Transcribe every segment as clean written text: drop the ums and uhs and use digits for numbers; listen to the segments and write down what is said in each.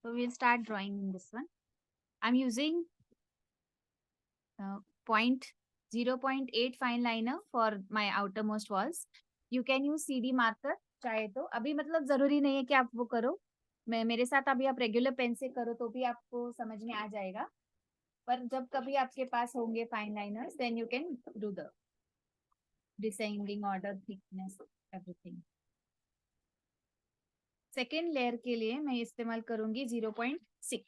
So we'll start drawing in this one. I'm using point 0.8 fine liner for my outermost walls. You can use CD marker चाहे तो. अभी मतलब जरूरी नहीं है कि आप वो करो. मैं मेरे साथ अभी आप रेगुलर पेन से करो तो भी आपको समझ में आ जाएगा. पर जब कभी आपके पास होंगे fine liners, then you can do the descending order, thickness, everything. Second layer के लिए मैं इस्तेमाल करूंगी 0.6.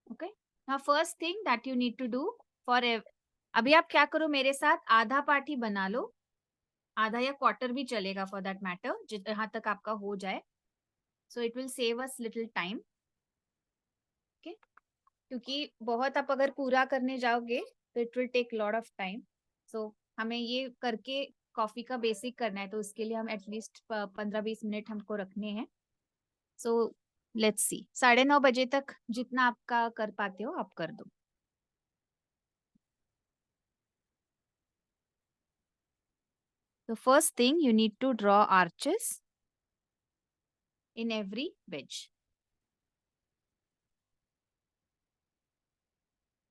Okay. Now first thing that you need to do for, अभी आप क्या करो, मेरे साथ आधा पार्ट ही बना लो. आधा या क्वार्टर भी चलेगा फॉर दैट मैटर, जहां तक आपका हो जाए. So it will save us little time. Okay. क्योंकि बहुत आप अगर पूरा करने जाओगे तो it will take lot of time. So हमें ये करके कॉफी का बेसिक करना है, तो उसके लिए हम एटलीस्ट 15-20 मिनट हमको रखने हैं. सो लेट्स सी, 9:30 तक जितना आपका कर पाते हो आप कर दो. The first thing you need to draw arches in every wedge.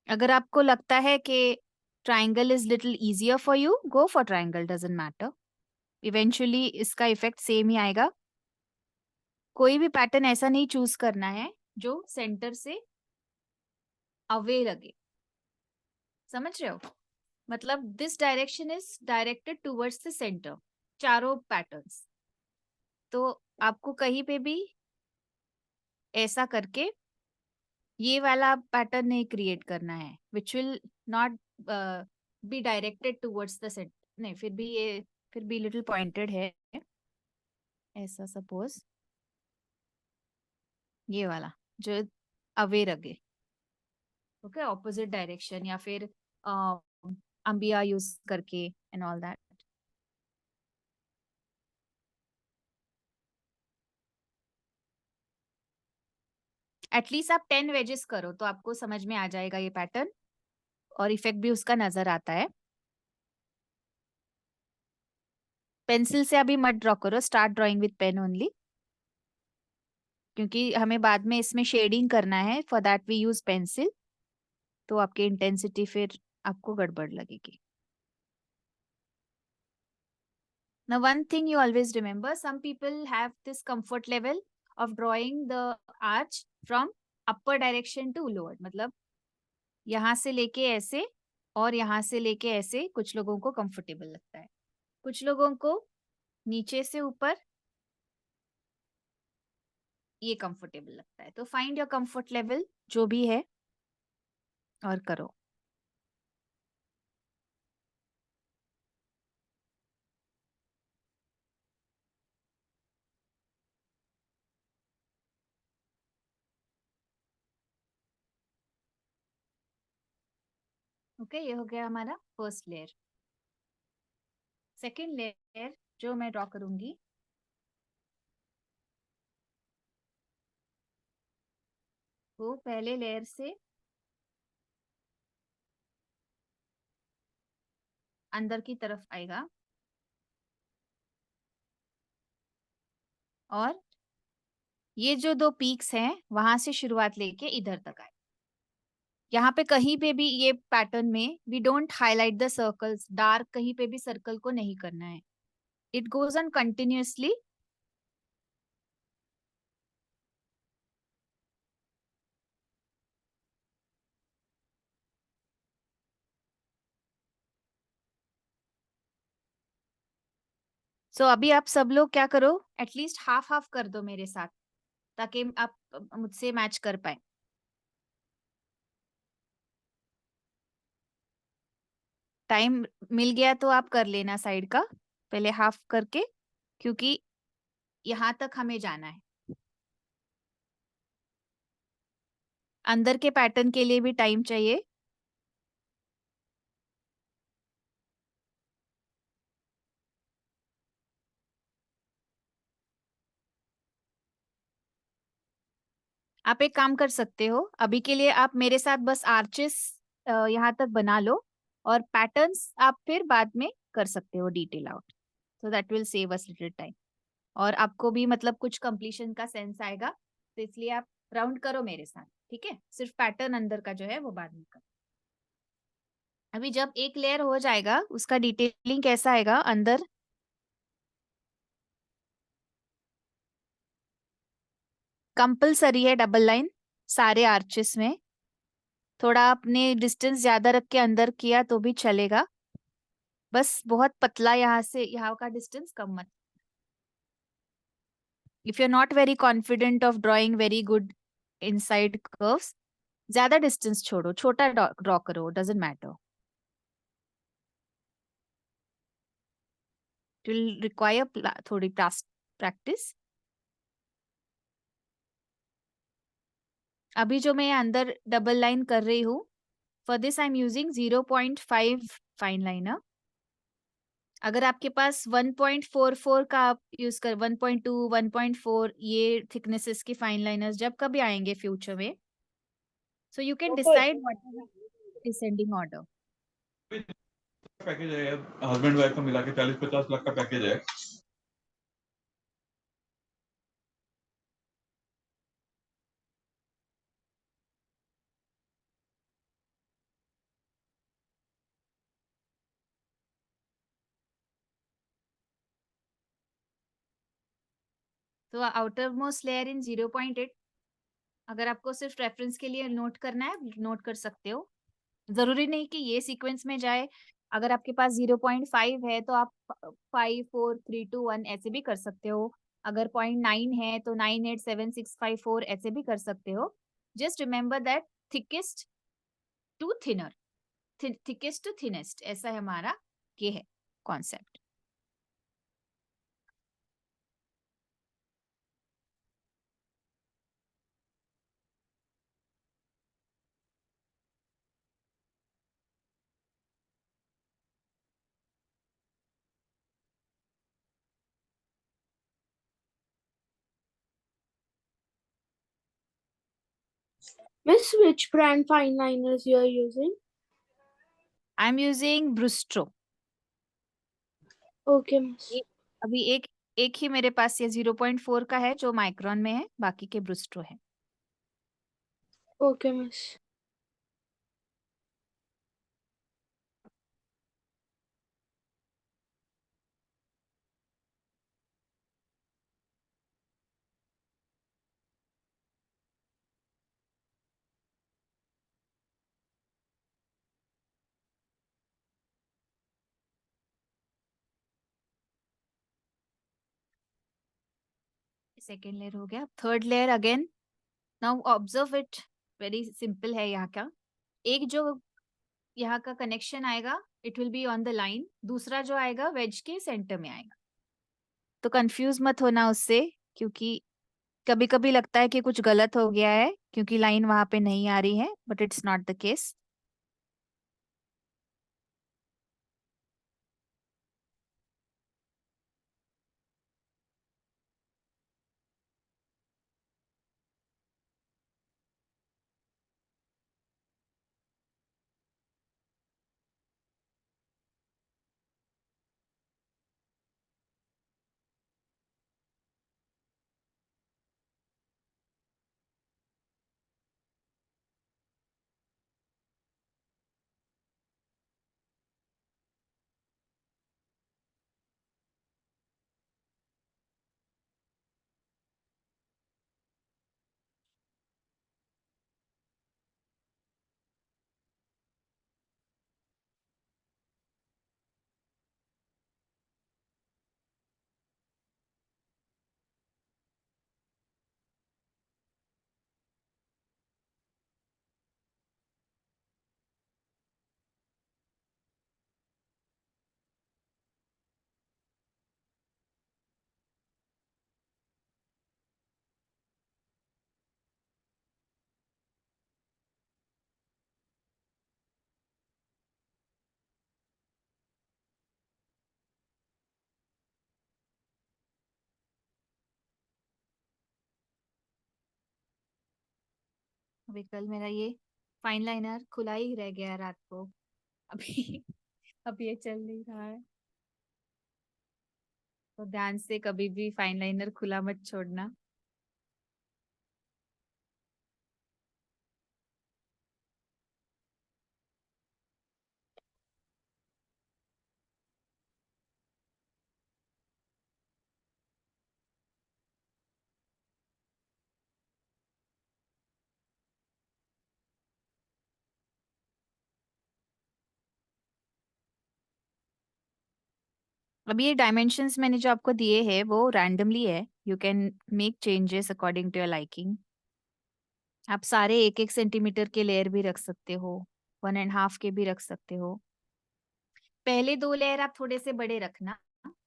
अगर आपको लगता है कि triangle is little easier for you, go for triangle, doesn't matter. Eventually इसका इफेक्ट सेम ही आएगा. कोई भी पैटर्न ऐसा नहीं चूज करना है जो सेंटर से अवे लगे. समझ रहे हो? मतलब this direction is directed towards the centre, चारों पैटर्न्स. तो आपको कहीं पे भी ऐसा करके ये वाला पैटर्न नहीं क्रिएट करना है, which will not be directed towards the centre. नहीं, फिर भी लिटिल पॉइंटेड है ऐसा. सपोज ये वाला जो अवे रगे, ओके, ऑपोजिट डायरेक्शन, या फिर अंबिया यूज करके एंड ऑल दैट. एटलीस्ट आप 10 वेजेस करो तो आपको समझ में आ जाएगा ये पैटर्न, और इफेक्ट भी उसका नजर आता है. पेंसिल से अभी मत ड्रॉ करो, start drawing with pen only, क्योंकि हमें बाद में इसमें शेडिंग करना है. For that we use pencil. तो आपकी इंटेंसिटी फिर आपको गड़बड़ लगेगी. Now, one thing you always remember, some people have this comfort level of drawing the arch from upper direction to lower. मतलब यहाँ से लेके ऐसे और यहाँ से लेके ऐसे कुछ लोगों को कंफर्टेबल लगता है, कुछ लोगों को नीचे से ऊपर ये कंफर्टेबल लगता है. तो फाइंड योर कंफर्ट लेवल जो भी है और करो. ओके, ये हो गया हमारा फर्स्ट लेयर. सेकेंड लेयर जो मैं ड्रॉ करूंगी, वो पहले लेयर से अंदर की तरफ आएगा और ये जो दो पीक्स हैं वहां से शुरुआत लेके इधर तक आए. यहाँ पे कहीं पे भी ये पैटर्न में we don't highlight the circles. Dark कहीं पे भी सर्कल को नहीं करना है. It goes on continuously. So अभी आप सब लोग क्या करो, एटलीस्ट हाफ हाफ कर दो मेरे साथ, ताकि आप मुझसे मैच कर पाए. टाइम मिल गया तो आप कर लेना साइड का पहले हाफ करके, क्योंकि यहाँ तक हमें जाना है. अंदर के पैटर्न के लिए भी टाइम चाहिए. आप एक काम कर सकते हो, अभी के लिए आप मेरे साथ बस आर्चेस यहाँ तक बना लो, और पैटर्न्स आप फिर बाद में कर सकते हो detail out. So that will save us little time, और आपको भी मतलब कुछ कंप्लीशन का सेंस आएगा. तो इसलिए आप राउंड करो मेरे साथ, ठीक है? सिर्फ पैटर्न अंदर का जो है वो बाद में करो। अभी जब एक लेयर हो जाएगा उसका डिटेलिंग कैसा आएगा अंदर, कंपलसरी है डबल लाइन सारे आर्चेस में। थोड़ा आपने डिस्टेंस ज्यादा रख के अंदर किया तो भी चलेगा, बस बहुत पतला यहाँ से यहाँ का डिस्टेंस कम मत। If you are not very confident of drawing very good inside curves, ज्यादा डिस्टेंस छोड़ो, छोटा ड्रॉ करो, doesn't matter, it will require थोड़ी प्रैक्टिस। अभी जो मैं अंदर डबल लाइन कर रही हूँ, for this I am using 0.5 fine liner. अगर आपके पास 1.44 का आप यूज कर, 1.2 1.4 ये थिकनेसेस की फाइन लाइनर्स जब कभी आएंगे फ्यूचर में, so you can decide what descending order. Package है यार, हस्बैंड वाइफ का मिला के 40-50 लाख का पैकेज है। तो आउटर मोस्ट लेयर इन 0.8, अगर आपको सिर्फ रेफरेंस के लिए नोट करना है नोट कर सकते हो, जरूरी नहीं कि ये सीक्वेंस में जाए। अगर आपके पास 0.5 है तो आप 5 4 3 2 1 ऐसे भी कर सकते हो। अगर 0.9 है तो 9 8 7 6 5 4 ऐसे भी कर सकते हो। Just remember that thickest to thinner, thickest to thinnest, ऐसा है हमारा ये है concept. Miss, which brand fine liners you are using? I am using Brustro. Okay, Miss. अभी एक ही मेरे पास ये 0.4 का है जो माइक्रोन में है, बाकी के ब्रूस्ट्रो है। Okay, Miss. सेकेंड लेयर हो गया, third layer again. Now observe it, very simple है यहाँ का। एक जो यहाँ का कनेक्शन आएगा it will be on the line, दूसरा जो आएगा वेज के सेंटर में आएगा। तो कंफ्यूज मत होना उससे, क्योंकि कभी कभी लगता है कि कुछ गलत हो गया है क्योंकि लाइन वहां पे नहीं आ रही है, but it's not the case. अभी कल मेरा ये फाइन लाइनर खुला ही रह गया रात को, अभी अब ये चल नहीं रहा है, तो ध्यान से कभी भी फाइन लाइनर खुला मत छोड़ना। अभी ये डायमेंशंस मैंने जो आपको दिए हैं वो रैंडमली है, you can make changes according to your liking. आप सारे 1-1 सेंटीमीटर के लेयर भी रख सकते हो, 1.5 के भी रख सकते हो। पहले 2 लेयर आप थोड़े से बड़े रखना,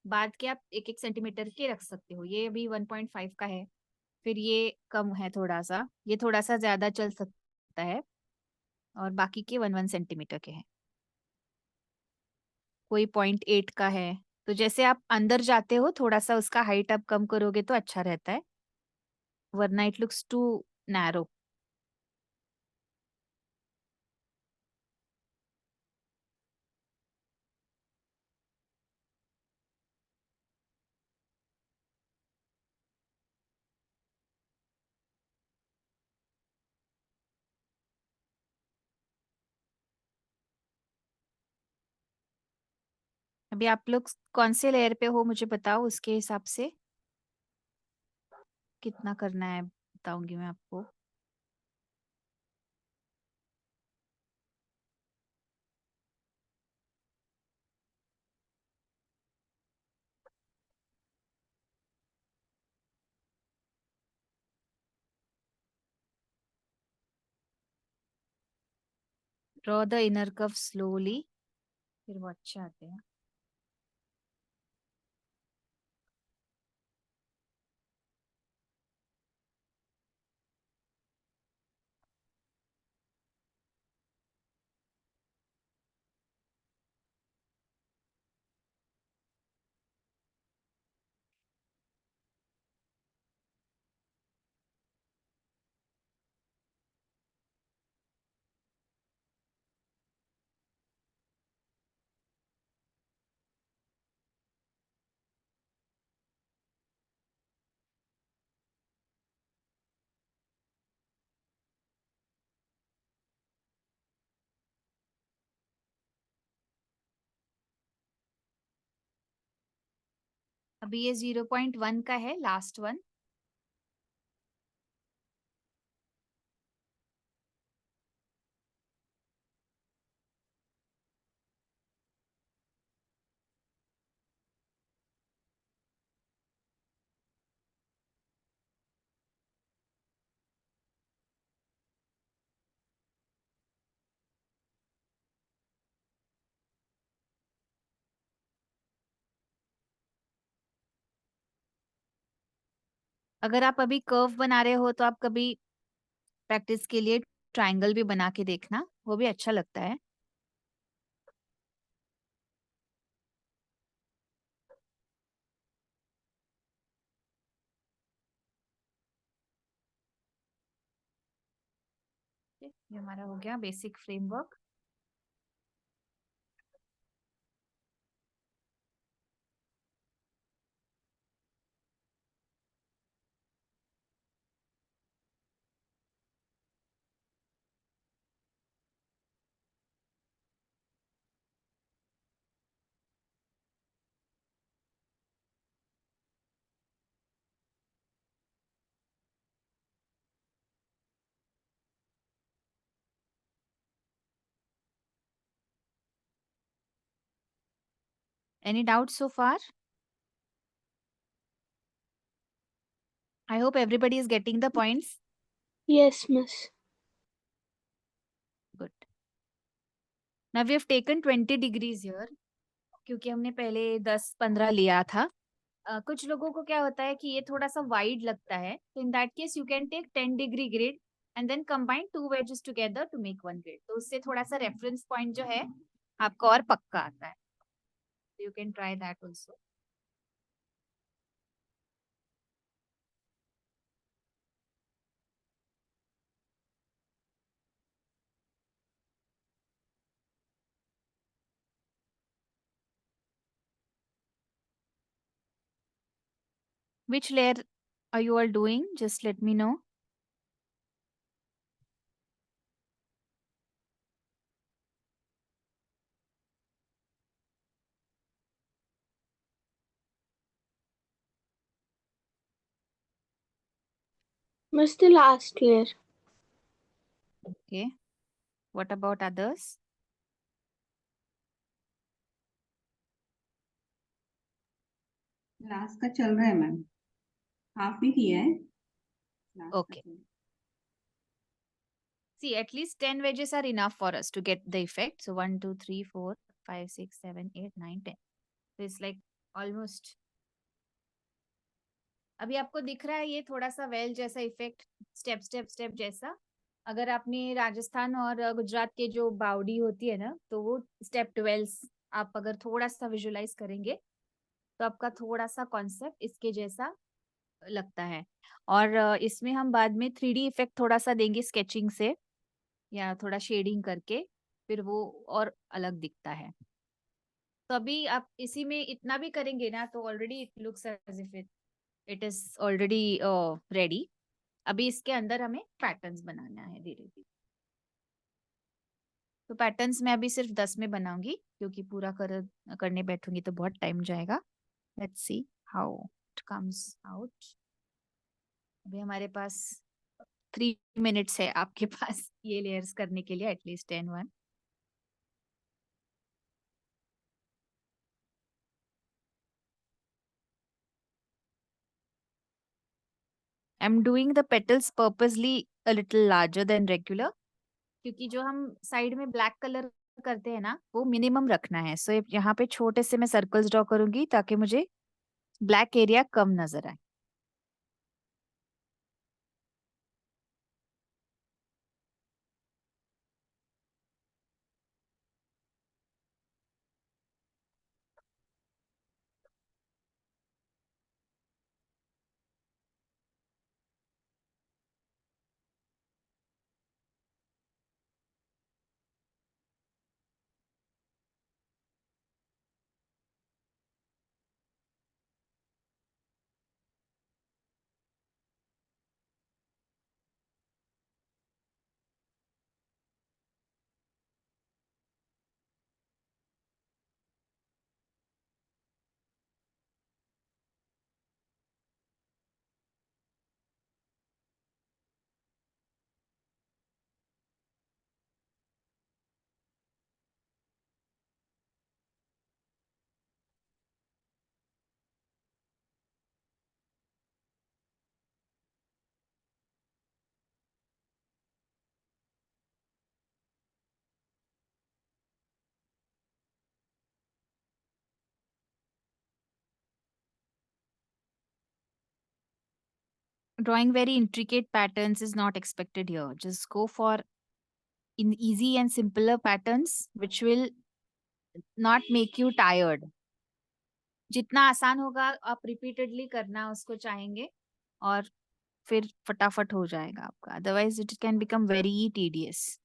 बाद के आप 1-1 सेंटीमीटर के रख सकते हो। ये अभी 1.5 का है, फिर ये कम है थोड़ा सा, ये थोड़ा सा ज्यादा चल सकता है, और बाकी के 1-1 सेंटीमीटर के हैं। कोई 0.8 का है। तो जैसे आप अंदर जाते हो थोड़ा सा उसका हाइट आप कम करोगे तो अच्छा रहता है, वरना इट लुक्स टू नैरो। अभी आप लोग कौन से लेयर पे हो मुझे बताओ, उसके हिसाब से कितना करना है बताऊंगी मैं आपको। Draw the inner curve slowly, फिर वो अच्छे आते हैं। अभी ये 0.1 का है, लास्ट वन। अगर आप अभी कर्व बना रहे हो तो आप कभी प्रैक्टिस के लिए ट्रायंगल भी बना के देखना, वो भी अच्छा लगता है। ये हमारा हो गया basic framework. Any doubts so far? I hope everybody is getting the points. Yes, miss. Good. Now we have taken 20 degrees here, क्योंकि हमने पहले 10-15 लिया था। कुछ लोगों को क्या होता है कि ये थोड़ा सा वाइड लगता है, तो in that case you can take 10 degree grid and then combine 2 wedges together to make 1 grid. तो उससे थोड़ा सा रेफरेंस पॉइंट जो है आपका और पक्का आता है। You can try that also. Which layer are you all doing? Just let me know. Miss, the last layer. Okay. What about others? Last का चल रहा है मैम, हाफ भी किया है, लास्ट का Okay. चल रहा है। See, at least 10 wedges are enough for us to get the effect. So 1, 2, 3, 4, 5, 6, 7, 8, 9, 10. So it's like almost. अभी आपको दिख रहा है ये थोड़ा सा वेल जैसा इफेक्ट, स्टेप स्टेप स्टेप जैसा. अगर आपने राजस्थान और गुजरात के जो बावड़ी होती है ना, तो वो स्टेप 12 आप अगर थोड़ा सा विजुलाइज करेंगे तो आपका थोड़ा सा कॉन्सेप्ट इसके जैसा लगता है. और इसमें हम बाद में 3D इफेक्ट थोड़ा सा देंगे स्केचिंग से या थोड़ा शेडिंग करके, फिर वो और अलग दिखता है. तो अभी आप इसी में इतना भी करेंगे ना तो already it looks as if it is already ready. अभी इसके अंदर हमें पैटर्न्स बनाना है धीरे धीरे. तो पैटर्न्स मैं अभी सिर्फ 10 में बनाऊंगी क्योंकि पूरा करने बैठूंगी तो बहुत टाइम जाएगा. Let's see how it comes out. अभी हमारे पास 3 मिनट्स है आपके पास ये लेयर्स करने के लिए, at least 10 1. I'm doing the petals purposely a little larger than regular क्योंकि जो हम साइड में ब्लैक कलर करते हैं ना वो मिनिमम रखना है. सो यहाँ पे छोटे से मैं सर्कल्स ड्रॉ करूंगी ताकि मुझे ब्लैक एरिया कम नजर आए. Drawing very intricate patterns is not expected here. Just go for in easy and simpler patterns which will not make you tired. जितना आसान होगा आप रिपीटेडली करना उसको चाहेंगे और फिर फटाफट हो जाएगा आपका. Otherwise it can become very tedious.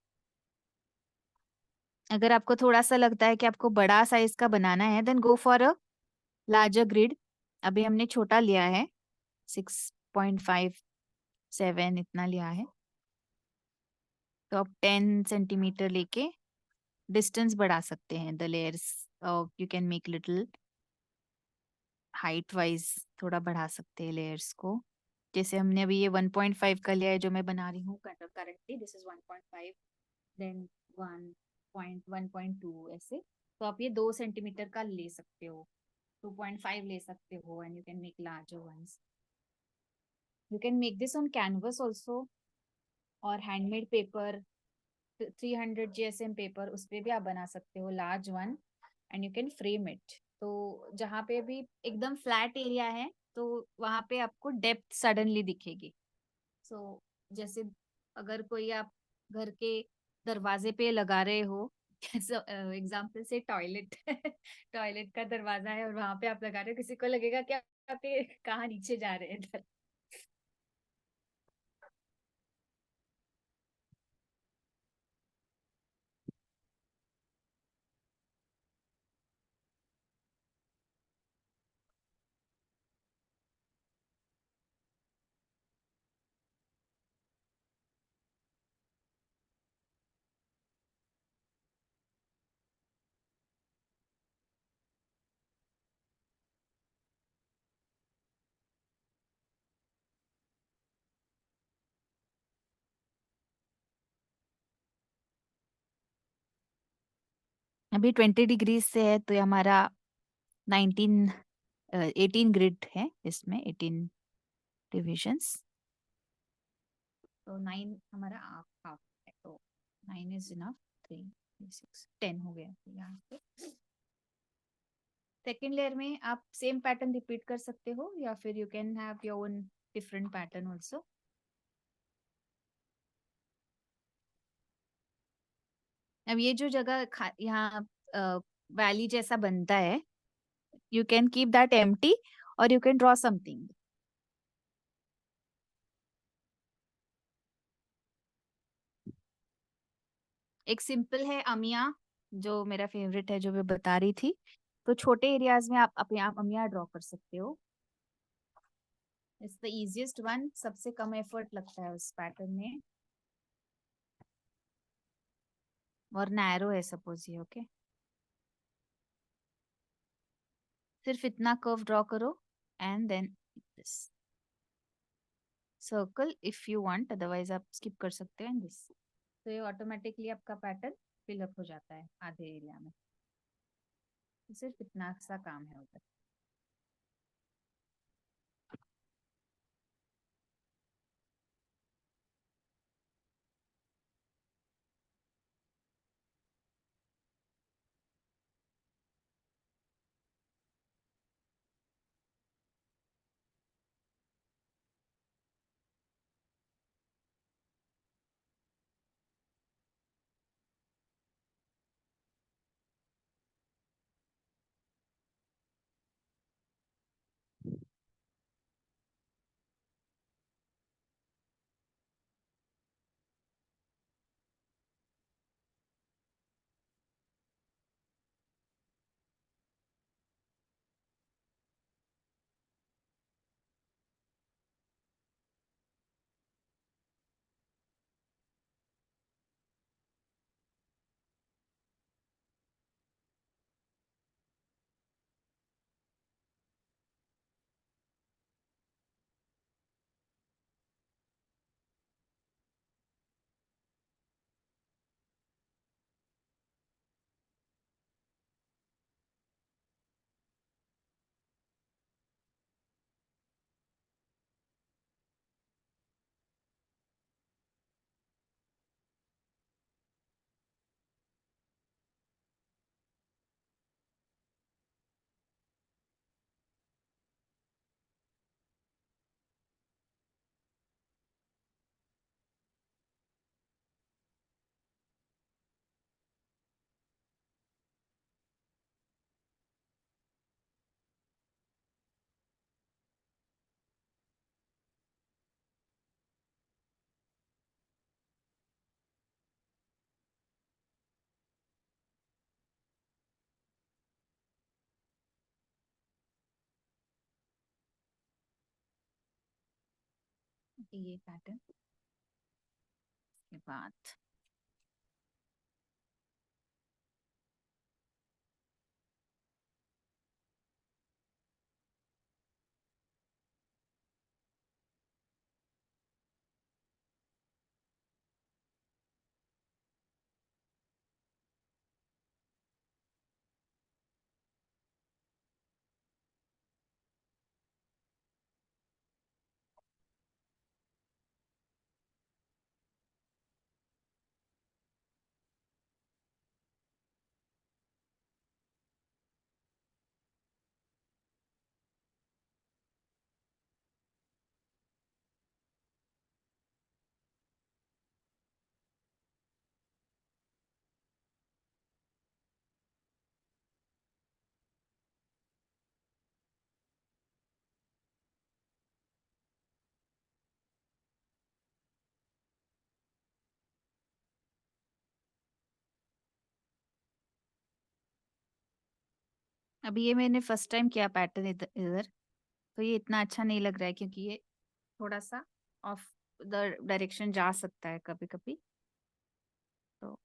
अगर आपको थोड़ा सा लगता है कि आपको बड़ा साइज का बनाना है then go for a larger grid. अभी हमने छोटा लिया है 6.57 इतना लिया है. तो आप 10 सेंटीमीटर लेके डिस्टेंस बढ़ा सकते हैं. The layers you can make little height wise थोड़ा बढ़ा सकते हैं लेयर्स को. जैसे हमने अभी ये 1.5 का लिया है जो मैं बना रही हूँ करेक्टली. दिस इज 1.5 देन 1.1.2 ऐसे. तो आप ये 2 सेंटीमीटर का ले सकते हो, 2.5 ले सकते हो and you can make larger ones. You can make this on canvas also और हैंडमेड पेपर 300 GSM पेपर उस पे भी आप बना सकते हो large one and you can frame it. तो जहाँ पे भी एकदम फ्लैट एरिया है तो वहाँ पे आपको डेप्थ सडनली दिखेगी. सो जैसे अगर कोई आप घर के दरवाजे पे लगा रहे हो एग्जाम्पल से टॉयलेट टॉयलेट का दरवाजा है और वहां पे आप लगा रहे हो, किसी को लगेगा कि आप ये कहाँ नीचे जा रहे हैं. अभी 20 डिग्री से है तो ये हमारा 19 18 ग्रिड है इसमें, 18 डिविजन्स। तो 9 हमारा हाफ हाफ है, तो 9 इज इनफ। 3 6 10 हो गया यहाँ पे। सेकेंड लेयर में आप सेम पैटर्न रिपीट कर सकते हो, या फिर you can have your own different pattern also. अब ये जो जगह यहाँ वैली जैसा बनता है, you can keep that empty और यू कैन ड्रॉ समथिंग। एक सिंपल है अमिया, जो मेरा फेवरेट है, जो मैं बता रही थी। तो छोटे एरियाज में आप अपने आप अमिया ड्रॉ कर सकते हो। इट्स द इजीएस्ट वन, सबसे कम एफर्ट लगता है उस पैटर्न में, और नैरो है सपोज ये। ओके, सिर्फ इतना कर्व ड्रॉ करो and then this circle if you want, otherwise आप स्किप कर सकते हैं दिस। तो ये ऑटोमेटिकली आपका पैटर्न फिलअप हो जाता है आधे एरिया में। सिर्फ इतना सा काम है उधर। ये पैटर्न के बाद अभी ये मैंने फर्स्ट टाइम किया पैटर्न इधर इधर, तो ये इतना अच्छा नहीं लग रहा है, क्योंकि ये थोड़ा सा ऑफ द डायरेक्शन जा सकता है कभी कभी। तो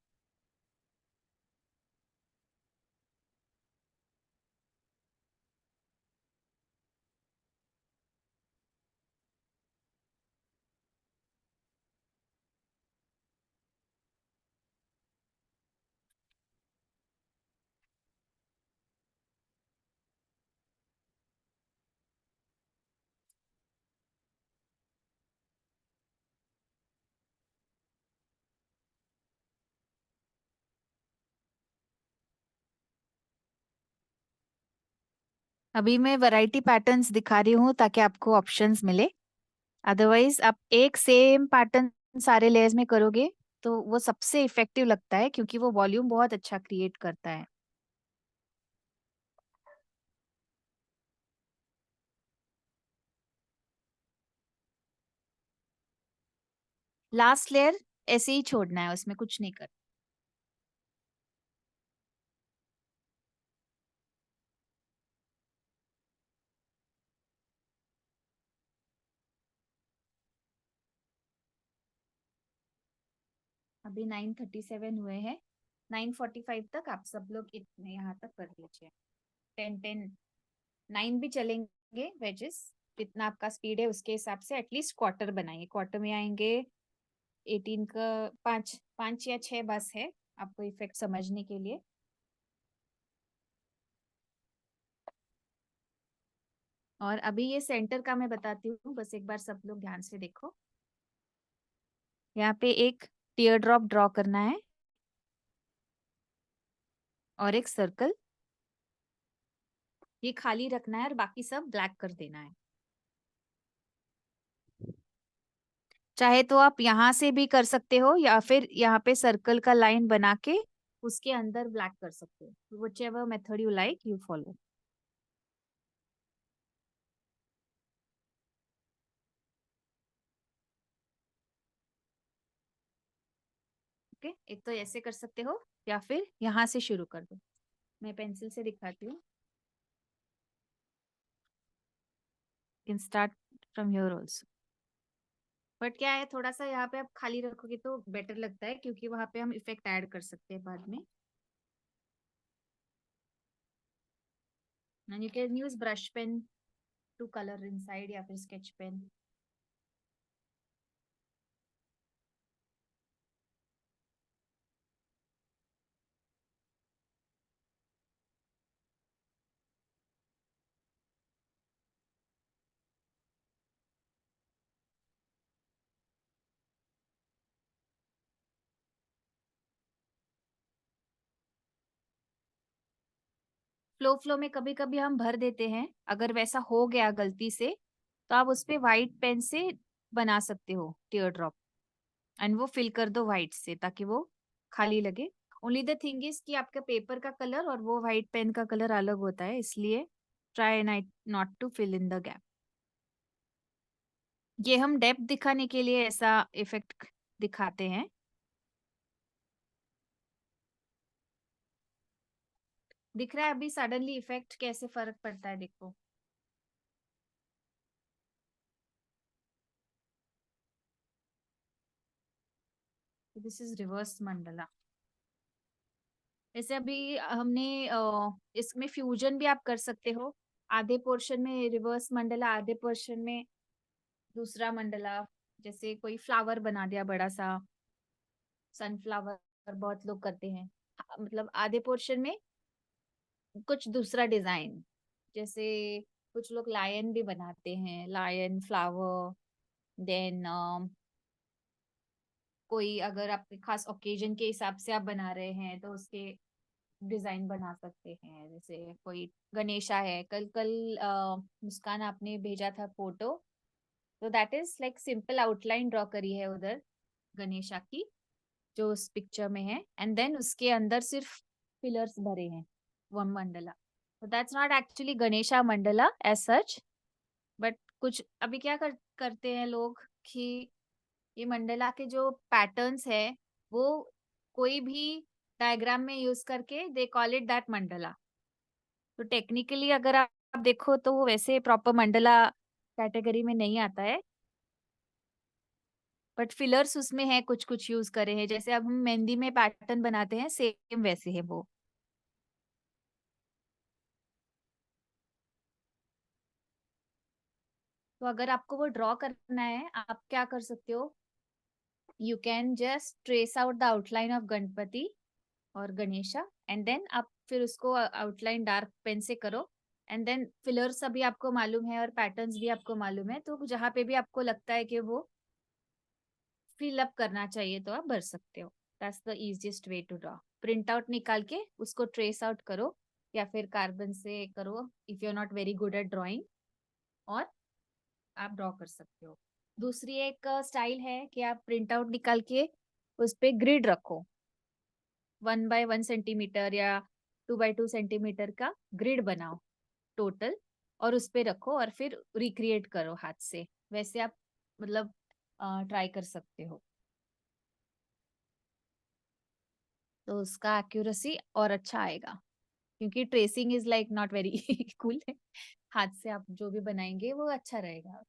अभी मैं वैरायटी पैटर्न्स दिखा रही हूँ ताकि आपको ऑप्शंस मिले। अदरवाइज आप एक सेम पैटर्न सारे लेयर्स में करोगे तो वो सबसे इफेक्टिव लगता है, क्योंकि वो वॉल्यूम बहुत अच्छा क्रिएट करता है। लास्ट लेयर ऐसे ही छोड़ना है, उसमें कुछ नहीं कर। अभी 9:37 हुए हैं। 9:45 तक आप सब लोग इतने यहाँ तक कर लीजिए। 10 9 भी चलेंगे वेजेस, जितना आपका स्पीड है उसके हिसाब से एटलीस्ट क्वार्टर बनाइए। क्वार्टर में आएंगे 18 का 5 या 6 बस है आपको इफेक्ट समझने के लिए। और अभी ये सेंटर का मैं बताती हूँ, बस एक बार सब लोग ध्यान से देखो। यहाँ पे एक टीयर ड्रॉप ड्रॉ करना है और एक सर्कल, ये खाली रखना है और बाकी सब ब्लैक कर देना है। चाहे तो आप यहाँ से भी कर सकते हो या फिर यहाँ पे सर्कल का लाइन बना के उसके अंदर ब्लैक कर सकते हो। Whichever method you like you follow. Okay, एक तो ऐसे कर सकते हो या फिर यहाँ से शुरू कर दो। मैं पेंसिल से दिखाती हूँ। Can start from here also. But क्या है, थोड़ा सा यहाँ पे आप खाली रखोगे तो बेटर लगता है, क्योंकि वहां पे हम इफेक्ट ऐड कर सकते हैं बाद में। And you can use brush pen to colour inside या फिर स्केच पेन। फ्लो में कभी कभी हम भर देते हैं, अगर वैसा हो गया गलती से तो आप उस पे व्हाइट पेन से बना सकते हो टीयर ड्रॉप, एंड वो फिल कर दो व्हाइट से ताकि वो खाली लगे। ओनली द थिंग इज कि आपका पेपर का कलर और वो व्हाइट पेन का कलर अलग होता है, इसलिए try not to fill in the gap. ये हम डेप्थ दिखाने के लिए ऐसा इफेक्ट दिखाते हैं। दिख रहा है अभी सडनली इफेक्ट कैसे फर्क पड़ता है, देखो। This is reverse Mandla. जैसे अभी हमने इसमें फ्यूजन भी आप कर सकते हो। आधे पोर्शन में रिवर्स मंडला, आधे पोर्शन में दूसरा मंडला। जैसे कोई फ्लावर बना दिया बड़ा सा, सनफ्लावर बहुत लोग करते हैं। मतलब आधे पोर्शन में कुछ दूसरा डिजाइन, जैसे कुछ लोग लायन भी बनाते हैं, लायन फ्लावर। देन कोई अगर आपके खास ओकेजन के हिसाब से आप बना रहे हैं तो उसके डिजाइन बना सकते हैं। जैसे कोई गणेशा है, कल कल मुस्कान आपने भेजा था फोटो, तो that is like simple outline draw करी है उधर गणेशा की, जो उस पिक्चर में है, एंड देन उसके अंदर सिर्फ पिलर्स भरे हैं, वन मंडला। तो that's not actually Ganesha mandala as such. But कुछ अभी क्या करते हैं लोग कि ये मंडला के जो पैटर्न्स है वो कोई भी डायग्राम में यूज करके they call it that Mandla. तो टेक्निकली अगर आप देखो तो वो वैसे प्रॉपर मंडला कैटेगरी में नहीं आता है, बट फिलर्स उसमें है, कुछ कुछ यूज करे हैं। जैसे अब हम मेहंदी में पैटर्न बनाते हैं, सेम वैसे है वो। तो अगर आपको वो ड्रॉ करना है, आप क्या कर सकते हो, you can just trace out the outline of Ganpati और गणेशा, एंड देन आप फिर उसको आउटलाइन डार्क पेन से करो। एंड देन फिलर्स अभी आपको मालूम है और पैटर्न्स भी आपको मालूम है, तो जहां पे भी आपको लगता है कि वो फिल अप करना चाहिए तो आप भर सकते हो। That's the easiest way to draw. Print out निकाल के उसको ट्रेस आउट करो या फिर कार्बन से करो if you are not very good at drawing, और आप ड्रॉ कर सकते हो। दूसरी एक स्टाइल है कि आप प्रिंट आउट निकाल के उस पे ग्रिड रखो, 1 by 1 सेंटीमीटर या 2 by 2 सेंटीमीटर का ग्रिड बनाओ टोटल, और उस पे रखो और फिर रिक्रिएट करो हाथ से। वैसे आप मतलब ट्राई कर सकते हो, तो उसका एक्यूरेसी और अच्छा आएगा, क्योंकि tracing is like not very cool. हाथ से आप जो भी बनाएंगे वो अच्छा रहेगा।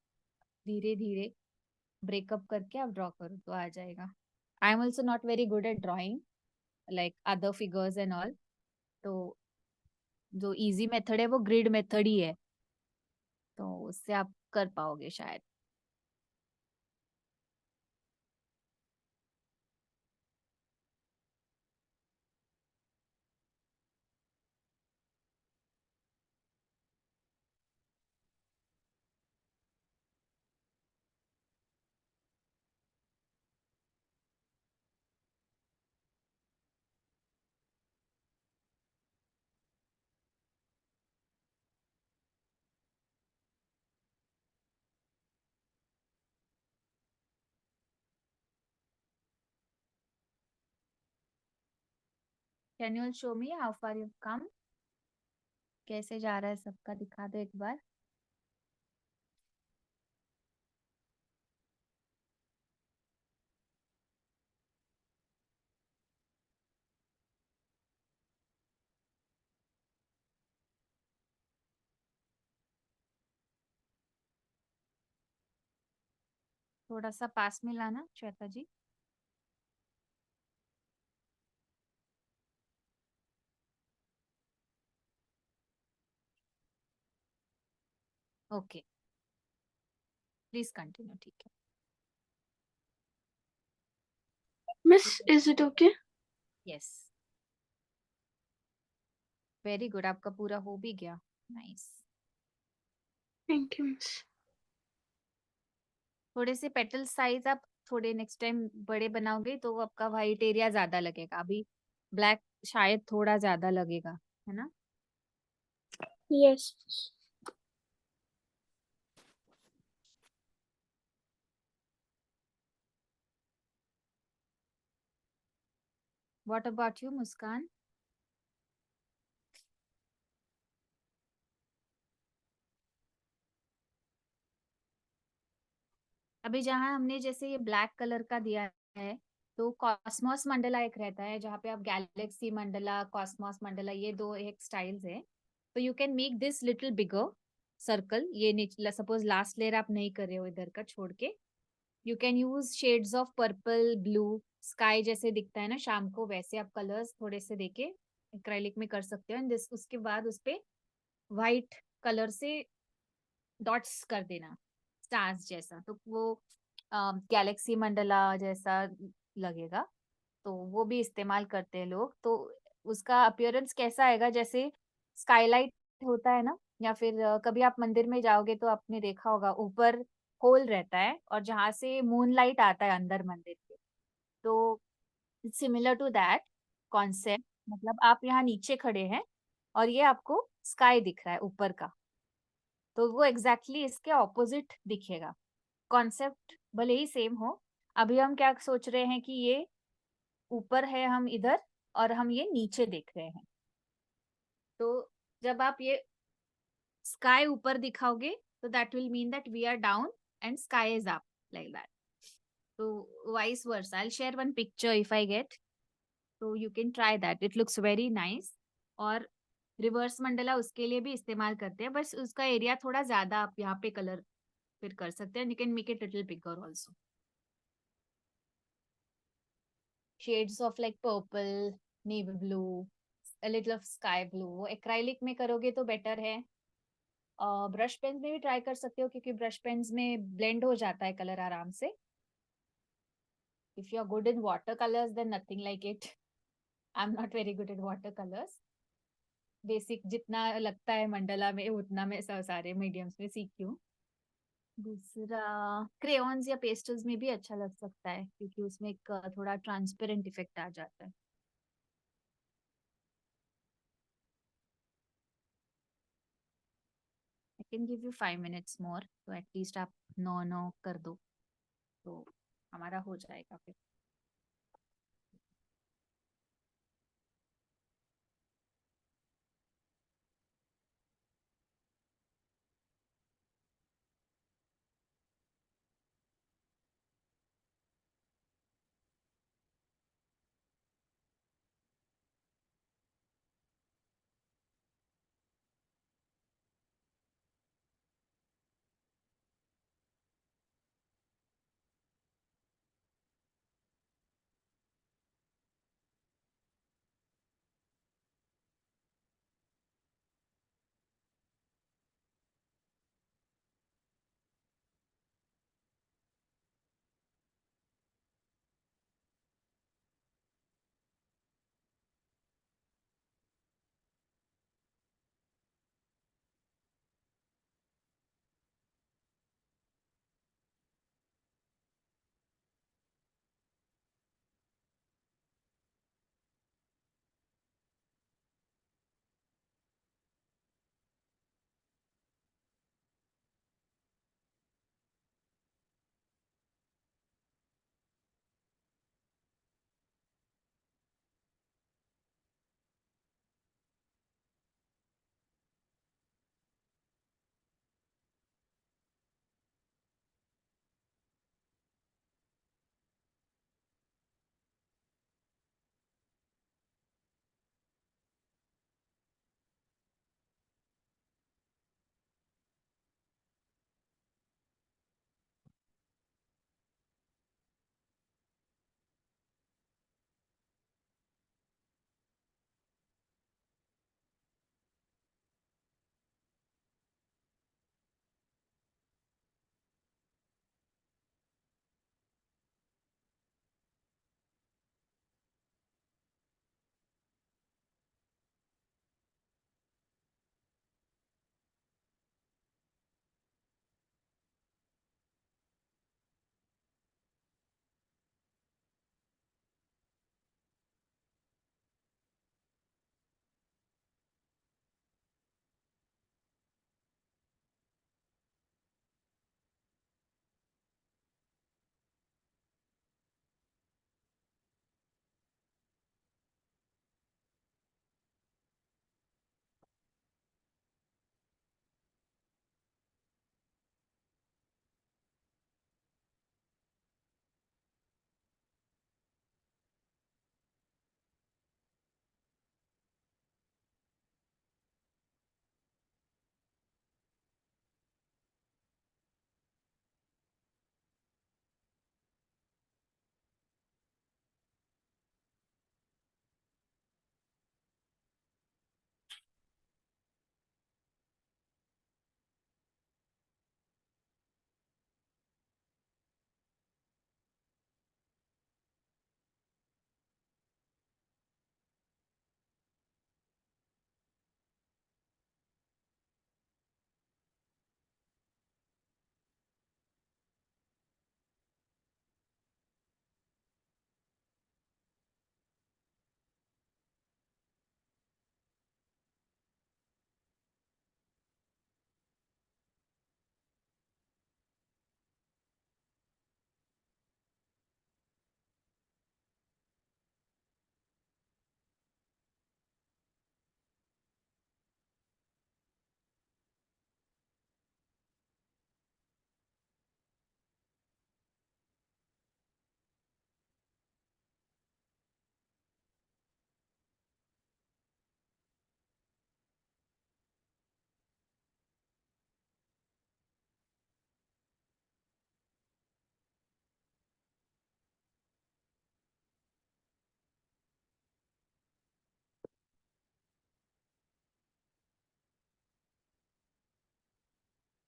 धीरे धीरे ब्रेकअप करके आप ड्रॉ करो तो आ जाएगा। I am also not very good at drawing like other figures and all, तो जो इजी मेथड है वो ग्रिड मेथड ही है, तो उससे आप कर पाओगे शायद। Can you show me how far you come? कैसे जा रहा है सबका, दिखा दो एक बार। थोड़ा सा पास में लाना Shweta ji. Okay, please continue. ठीक है, Miss, is it okay? Yes, very good, आपका पूरा हो भी गया। नाइस। Thank you, Miss. थोड़े से पेटल साइज आप थोड़े नेक्स्ट टाइम बड़े बनाओगे तो आपका वाइट एरिया ज्यादा लगेगा, अभी ब्लैक शायद थोड़ा ज्यादा लगेगा, है ना? Yes. व्हाट अबाउट यू मुस्कान? अभी जहाँ हमने जैसे ये ब्लैक कलर का दिया है, तो कॉस्मोस मंडला एक रहता है जहाँ पे आप गैलेक्सी मंडला, कॉस्मोस मंडला, ये दो एक स्टाइल्स है। तो you can make this little bigger circle. ये सपोज लास्ट लेयर आप नहीं कर रहे हो इधर का छोड़ के, you can use shades of purple, blue, sky जैसे दिखता है ना शाम को, वैसे आप कलर्स थोड़े से देके एक्रेलिक में कर सकते हो। एंड दिस उसके बाद उस पे व्हाइट कलर से डॉट्स कर देना स्टार्स जैसा, तो वो गैलेक्सी मंडला जैसा लगेगा। तो वो भी इस्तेमाल करते हैं लोग। तो उसका अपीयरेंस कैसा आएगा, जैसे स्काईलाइट होता है ना, या फिर कभी आप मंदिर में जाओगे तो आपने देखा होगा ऊपर होल रहता है और जहाँ से मूनलाइट आता है अंदर मंदिर के, तो सिमिलर टू दैट कॉन्सेप्ट। मतलब आप यहाँ नीचे खड़े हैं और ये आपको स्काई दिख रहा है ऊपर का, तो वो एग्जैक्टली इसके ऑपोजिट दिखेगा। कॉन्सेप्ट भले ही सेम हो। अभी हम क्या सोच रहे हैं कि ये ऊपर है, हम इधर, और हम ये नीचे देख रहे हैं। तो जब आप ये स्काई ऊपर दिखाओगे तो that will mean that we are down and sky is up, like that. तो vice versa, I share one picture if I get, तो you can try that, it looks very nice. और reverse mandala उसके लिए भी इस्तेमाल करते हैं, बस उसका एरिया थोड़ा ज्यादा आप यहाँ पे कलर फिर कर सकते हैं। You can make it little bigger also, shades of like purple, navy blue, a little of sky blue। वो एक्राइलिक में करोगे तो बेटर है। ब्रश पेन में भी ट्राई कर सकते हो, क्योंकि ब्रश पेन्स में ब्लेंड हो जाता है कलर आराम से। If you are good in water colours then nothing like it. I am not very good in water colours. Basic जितना लगता है मंडला में उतना मैं सारे मीडियम्स में सीखी हूँ। दूसरा क्रेयॉन्स या पेस्टल्स में भी अच्छा लग सकता है, क्योंकि उसमें एक थोड़ा ट्रांसपेरेंट इफेक्ट आ जाता है। कैन गिव यू 5 minutes मोर, तो एटलीस्ट आप 9 कर दो तो हमारा हो जाएगा फिर।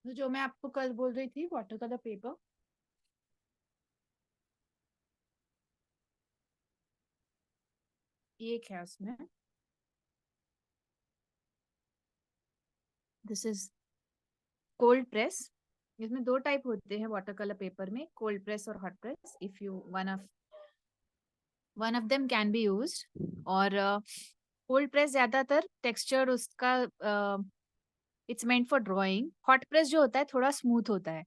तो जो मैं आपको कल बोल रही थी वाटर कलर पेपर, एक है उसमें, दिस इज कोल्ड प्रेस। इसमें 2 टाइप होते हैं वाटर कलर पेपर में, कोल्ड प्रेस और hot press. If you one of them can be used. और कोल्ड प्रेस ज्यादातर टेक्सचर उसका it's meant for drawing. Hot press जो होता है थोड़ा स्मूथ होता है.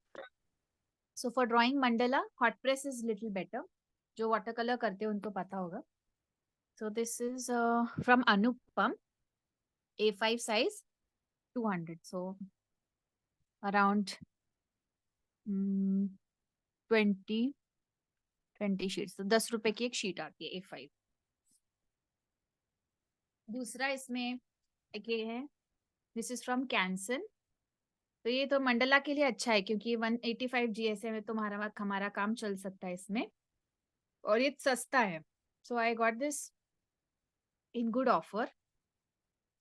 So for drawing Mandla hot press is little better. जो वाटर कलर करते हैं उनको पता होगा. सो this is from Anupam, A5 size, 200. So around 20 sheets. तो 10 रुपए की एक शीट आती है A5. दूसरा इसमें एक ये है, दिस इज फ्रॉम कैंसन. तो ये तो मंडला के लिए अच्छा है क्योंकि 185 GSM में तो हमारा काम चल सकता है इसमें, और ये सस्ता है. So I got this in good offer.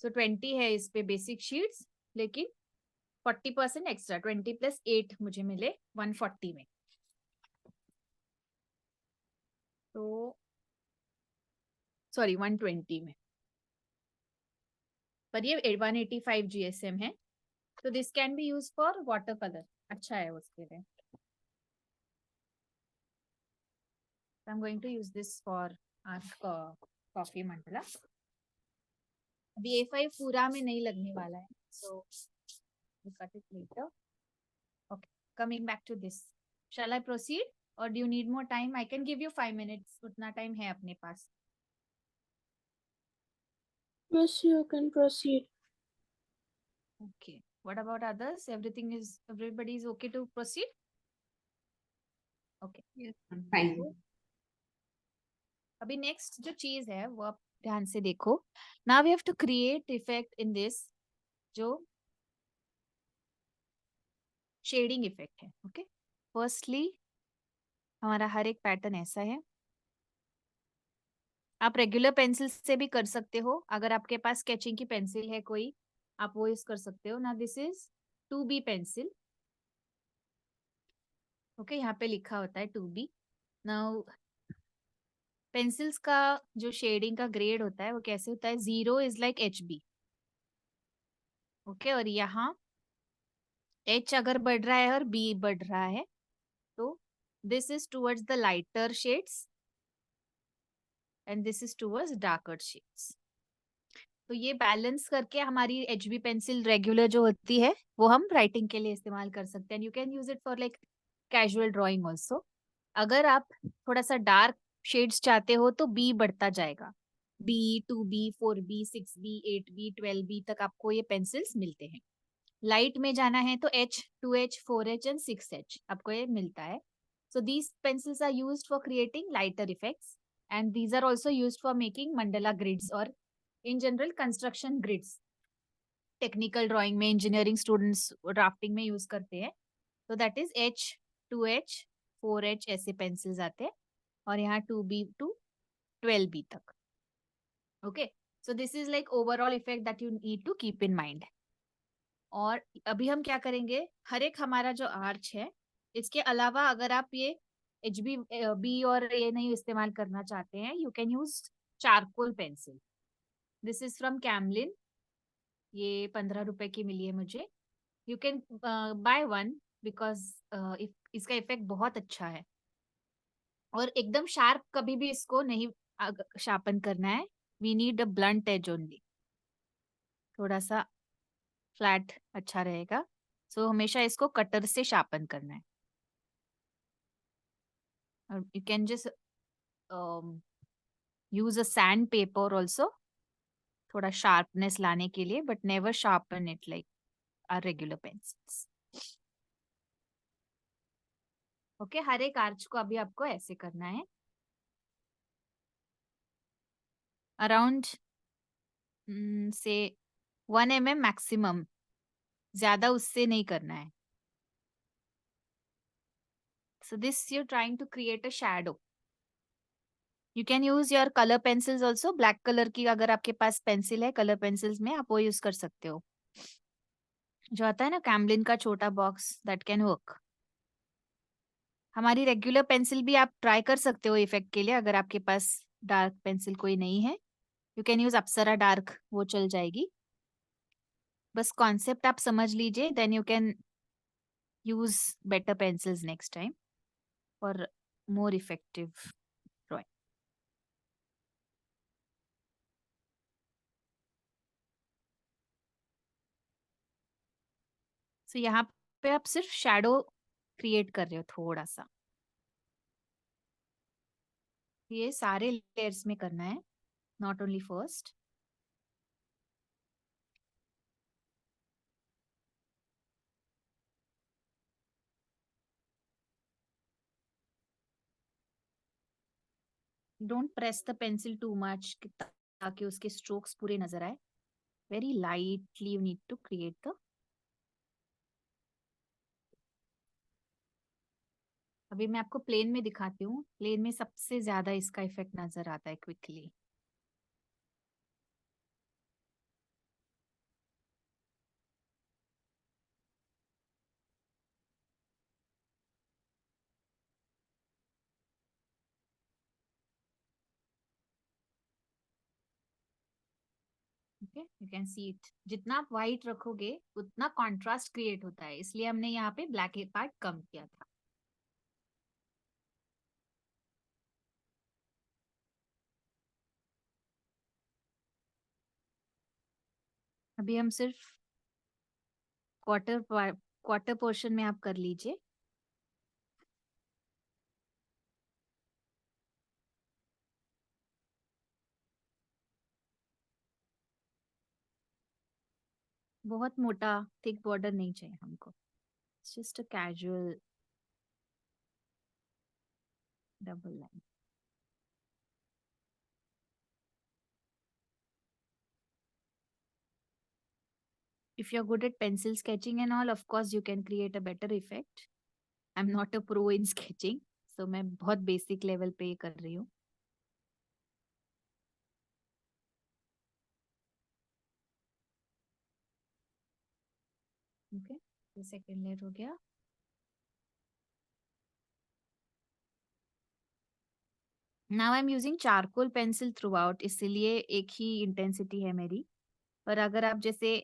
So 20 है इस पे बेसिक शीट्स, लेकिन 40% एक्स्ट्रा, 20 + 8 मुझे मिले 140 में. तो सॉरी 120 में, पर ये 185 GSM है. तो this can be use for water colour. अच्छा है उसके लिए. I am going to use this for coffee mandala. अभी A5 पूरा में नहीं लगने वाला है, so we cut it later. Okay, coming back to this. Shall I proceed और do you need more time? I can give you 5 minutes. उतना time है अपने पास. Miss, you can proceed. Okay. What about others? Everybody is okay to proceed? Okay. Yes, fine. अभी next जो चीज है वो आप ध्यान से देखो. Now we have to create effect in this, जो शेडिंग इफेक्ट है. ओके, फर्स्टली हमारा हर एक पैटर्न ऐसा है. आप रेगुलर पेंसिल से भी कर सकते हो. अगर आपके पास स्केचिंग की पेंसिल है कोई, आप वो यूज कर सकते हो ना. This is 2B pencil. Okay, यहाँ पे लिखा होता है 2B. नाउ पेंसिल्स का जो शेडिंग का ग्रेड होता है वो कैसे होता है? 0 इज लाइक HB. ओके, और यहाँ H अगर बढ़ रहा है और B बढ़ रहा है तो this is towards the lighter shades and this is towards darker shades. तो ये बैलेंस करके हमारी HB पेंसिल रेगुलर जो होती है वो हम राइटिंग के लिए इस्तेमाल कर सकते हैं. You can use it for like casual drawing also. अगर आप थोड़ा सा डार्क शेड्स चाहते हो तो B बढ़ता जाएगा. B, 2B, 4B, 6B, 8B, 12B तक आपको ये पेंसिल्स मिलते हैं. लाइट में जाना है तो H, 2H, 4H and 6H आपको ये मिलता है. So these pencils are used for creating lighter effects and these are also used for making mandala grids or in general construction grids. Technical drawing में engineering students drafting में use करते हैं. तो that is H, 2H, 4H ऐसे pencils आते हैं, और यहाँ 2B to 12B तक. Okay, so this is like overall effect that you need to keep in mind. और अभी हम क्या करेंगे, हर एक हमारा जो आर्च है, इसके अलावा अगर आप ये HB, B और ये नहीं इस्तेमाल करना चाहते हैं, you can use charcoal pencil. This is from Camlin. ये 15 रुपए की मिली है मुझे. You can by one because इसका इफेक्ट बहुत अच्छा है. और एकदम शार्प कभी भी इसको नहीं शार्पन करना है. We need a blunt edge only. थोड़ा सा फ्लैट अच्छा रहेगा. सो हमेशा इसको कटर से शार्पन करना है. और you can just use a sandpaper also, थोड़ा शार्पनेस लाने के लिए, but never sharpen it like our regular pencils. Okay, हर एक आर्च को अभी आपको ऐसे करना है. अराउंड से 1 mm मैक्सिमम, ज्यादा उससे नहीं करना है. So this you're trying to create a shadow. You can use your color pencils also. Black colour की अगर आपके पास पेंसिल है कलर पेंसिल्स में, आप वो यूज कर सकते हो. जो आता है ना कैमलिन का छोटा बॉक्स, दैट कैन वर्क. हमारी रेगुलर पेंसिल भी आप ट्राई कर सकते हो इफेक्ट के लिए. अगर आपके पास डार्क पेंसिल कोई नहीं है, you can use Apsara dark, वो चल जाएगी. बस कॉन्सेप्ट आप समझ लीजिए, then you can use better pencils next time for more effective drawing. So यहाँ पे आप सिर्फ शैडो क्रिएट कर रहे हो थोड़ा सा, ये सारे लेयर्स में करना है, not only first. Don't press the pencil too much ताकि उसके स्ट्रोक्स पूरे नजर आए। Very lightly you need to create the. अभी मैं आपको प्लेन में दिखाती हूँ, प्लेन में सबसे ज्यादा इसका इफेक्ट नजर आता है quickly. Okay, you can see it. जितना आप व्हाइट रखोगे उतना कॉन्ट्रास्ट क्रिएट होता है, इसलिए हमने यहाँ पे ब्लैक पार्ट कम किया था। अभी हम सिर्फ क्वार्टर पोर्शन में आप कर लीजिए। बहुत मोटा थिक बॉर्डर नहीं चाहिए हमको, just a casual double line. If you're good at pencil sketching and all, of course you can create a better effect. I'm not a pro in sketching, so मैं बहुत बेसिक लेवल पे ये कर रही हूँ। ओके, तो second layer हो गया। Now I am using charcoal pencil through out, इसीलिए एक ही इंटेंसिटी है मेरी। पर अगर आप जैसे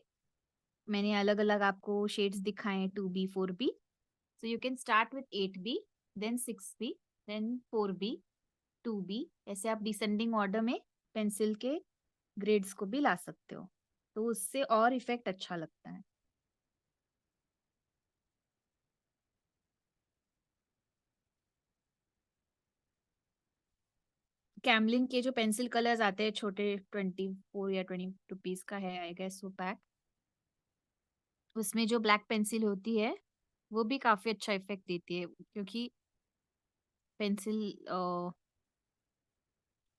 मैंने अलग अलग आपको शेड्स दिखाए 2B 4B, so you can start with 8B, then 6B, then 4B, 2B, ऐसे आप डिसेंडिंग ऑर्डर में पेंसिल के ग्रेड्स को भी ला सकते हो, तो उससे और इफेक्ट अच्छा लगता है। कैमलिन के जो पेंसिल कलर्स आते हैं छोटे 24 या 20 रुपीज का है आई गेस वो पैक, उसमें जो ब्लैक पेंसिल होती है वो भी काफी अच्छा इफेक्ट देती है, क्योंकि पेंसिल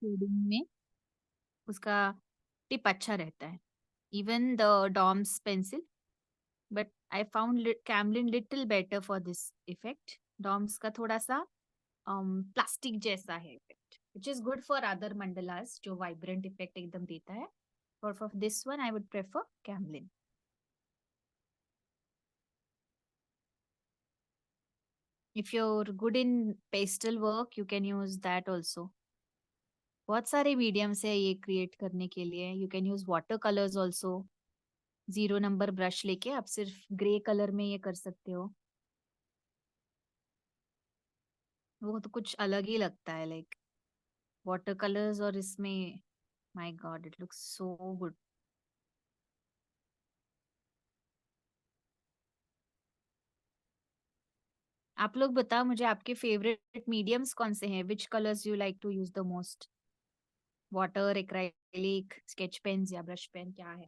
शेडिंग में उसका टिप अच्छा रहता है। Even the Doms pencil, but I found Camlin little better for this effect. Doms का थोड़ा सा प्लास्टिक जैसा है effect, which is good for other mandalas जो वाइब्रेंट इफेक्ट एकदम देता है, और for this one I would prefer Camlin. If you're good in pastel work, you can use that also. बहुत सारे मीडियम्स है ये क्रिएट करने के लिए। You can use water colours also. 0 number brush लेके आप सिर्फ ग्रे कलर में ये कर सकते हो, वो तो कुछ अलग ही लगता है, लाइक वाटर कलर्स और इसमें, my God it looks so good. आप लोग बताओ मुझे आपके फेवरेट मीडियम्स कौन से हैं, which colours you like to use the most? Water, acrylic, sketch pens या ब्रश पेन, क्या है?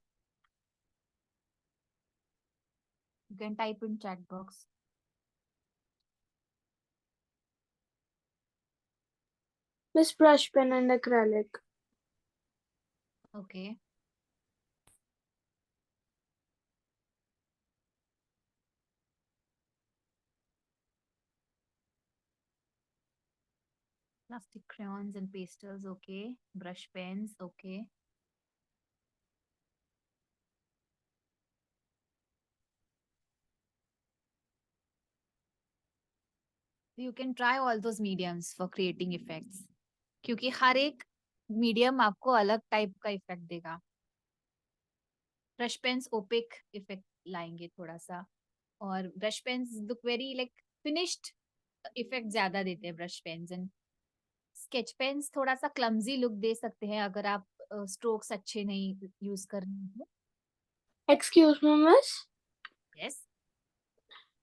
You can type in chat box. Miss brush pen and acrylic. Okay, plastic crayons and pastels, okay. Brush pens, okay. You can try all those mediums for creating effects, क्योंकि हर एक medium आपको अलग type का effect देगा। Brush pens OPEC effect लाएंगे थोड़ा सा, और brush pens look very like finished effect ज्यादा देते हैं brush pens, and sketch pens थोड़ा सा क्लमजी लुक दे सकते हैं अगर आप स्ट्रोक्स अच्छे नहीं यूज कर रहे हैं। Excuse me, miss. Yes,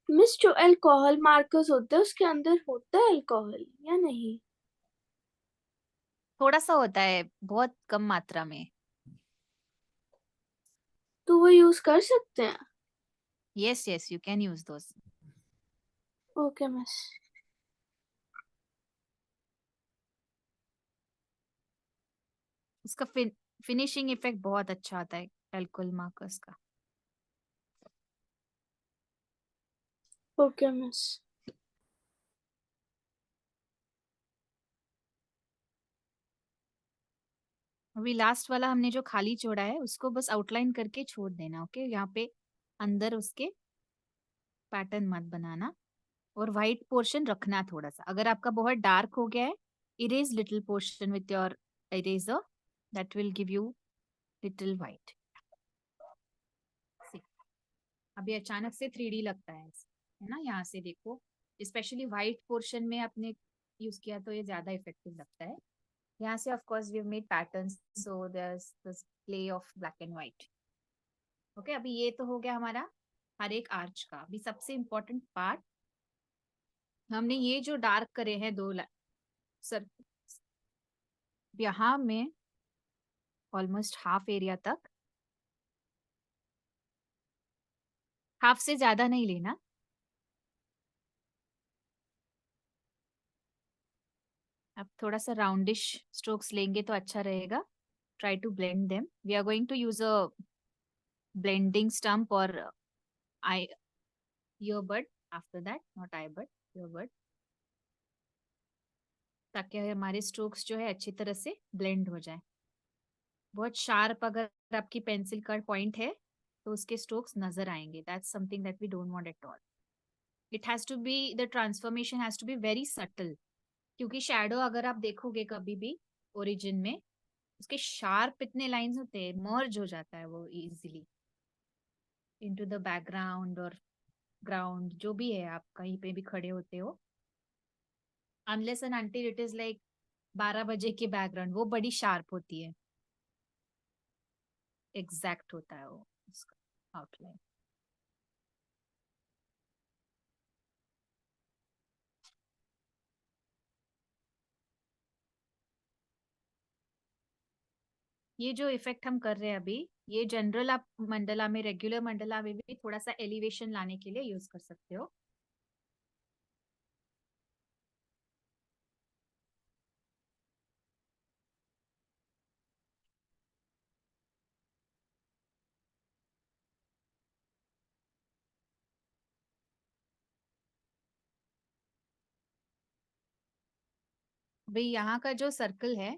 miss जो अल्कोहल मार्कर्स होते हैं उसके अंदर होता है अल्कोहल या नहीं? थोड़ा सा होता है, बहुत कम मात्रा में। तो वो यूज कर सकते हैं? Yes yes, you can use those. Okay miss. उसका फिनिशिंग इफेक्ट बहुत अच्छा आता है अल्कोहल मार्कर्स का। Okay miss. अभी लास्ट वाला हमने जो खाली छोड़ा है उसको बस आउटलाइन करके छोड़ देना। ओके, यहाँ पे अंदर उसके पैटर्न मत बनाना, और व्हाइट पोर्शन रखना थोड़ा सा। अगर आपका बहुत डार्क हो गया है, erase little portion with your eraser, that will give you little white. अभी अचानक से 3D लगता है ना, यहाँ से देखो, स्पेशली व्हाइट पोर्शन में आपने यूज किया तो ये ज्यादा इफेक्टिव लगता है। यहाँ से of course we have made patterns, so there is this play of black and white. Okay, अभी ये तो हो गया हमारा हर एक आर्च का। अभी सबसे इम्पोर्टेंट पार्ट, हमने ये जो डार्क करे हैं दो सर, यहाँ में ऑलमोस्ट हाफ एरिया तक, हाफ से ज्यादा नहीं लेना। अब थोड़ा सा राउंडिश स्ट्रोक्स लेंगे तो अच्छा रहेगा। Try to blend them. We are going to use a blending stump or eye earbud after that, not eye bud, earbud, ताकि हमारे स्ट्रोक्स जो है अच्छी तरह से ब्लेंड हो जाए। बहुत शार्प अगर आपकी पेंसिल का पॉइंट है तो उसके स्ट्रोक्स नजर आएंगे। That's something that we don't want at all. It has to be, the transformation has to be very subtle, क्योंकि शैडो अगर आप देखोगे कभी भी ओरिजिन में, उसके शार्प इतने लाइंस होते हैं, मर्ज हो जाता है वो इजीली इनटू द बैकग्राउंड और ग्राउंड, जो भी है आप कहीं पे भी खड़े होते हो, unless and until it is like 12 बजे की बैकग्राउंड, वो बड़ी शार्प होती है, एग्जैक्ट होता है वो उसका आउटलाइन। ये जो इफेक्ट हम कर रहे हैं अभी, ये जनरल आप मंडला में, रेगुलर मंडला में भी थोड़ा सा एलिवेशन लाने के लिए यूज कर सकते हो। भाई यहाँ का जो सर्कल है,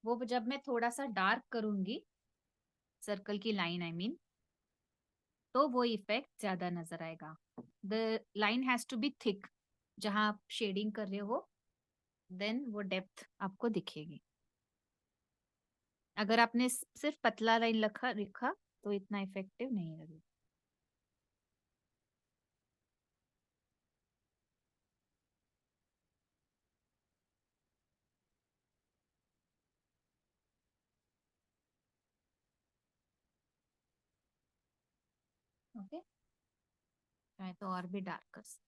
वो जब मैं थोड़ा सा डार्क करूंगी, सर्कल की लाइन आई मीन, तो वो इफेक्ट ज्यादा नजर आएगा। The line has to be thick, जहां आप शेडिंग कर रहे हो, देन वो डेप्थ आपको दिखेगी। अगर आपने सिर्फ पतला लाइन लिखा तो इतना इफेक्टिव नहीं लगेगा। ओके, चाहे तो और भी डार्क कर सकते।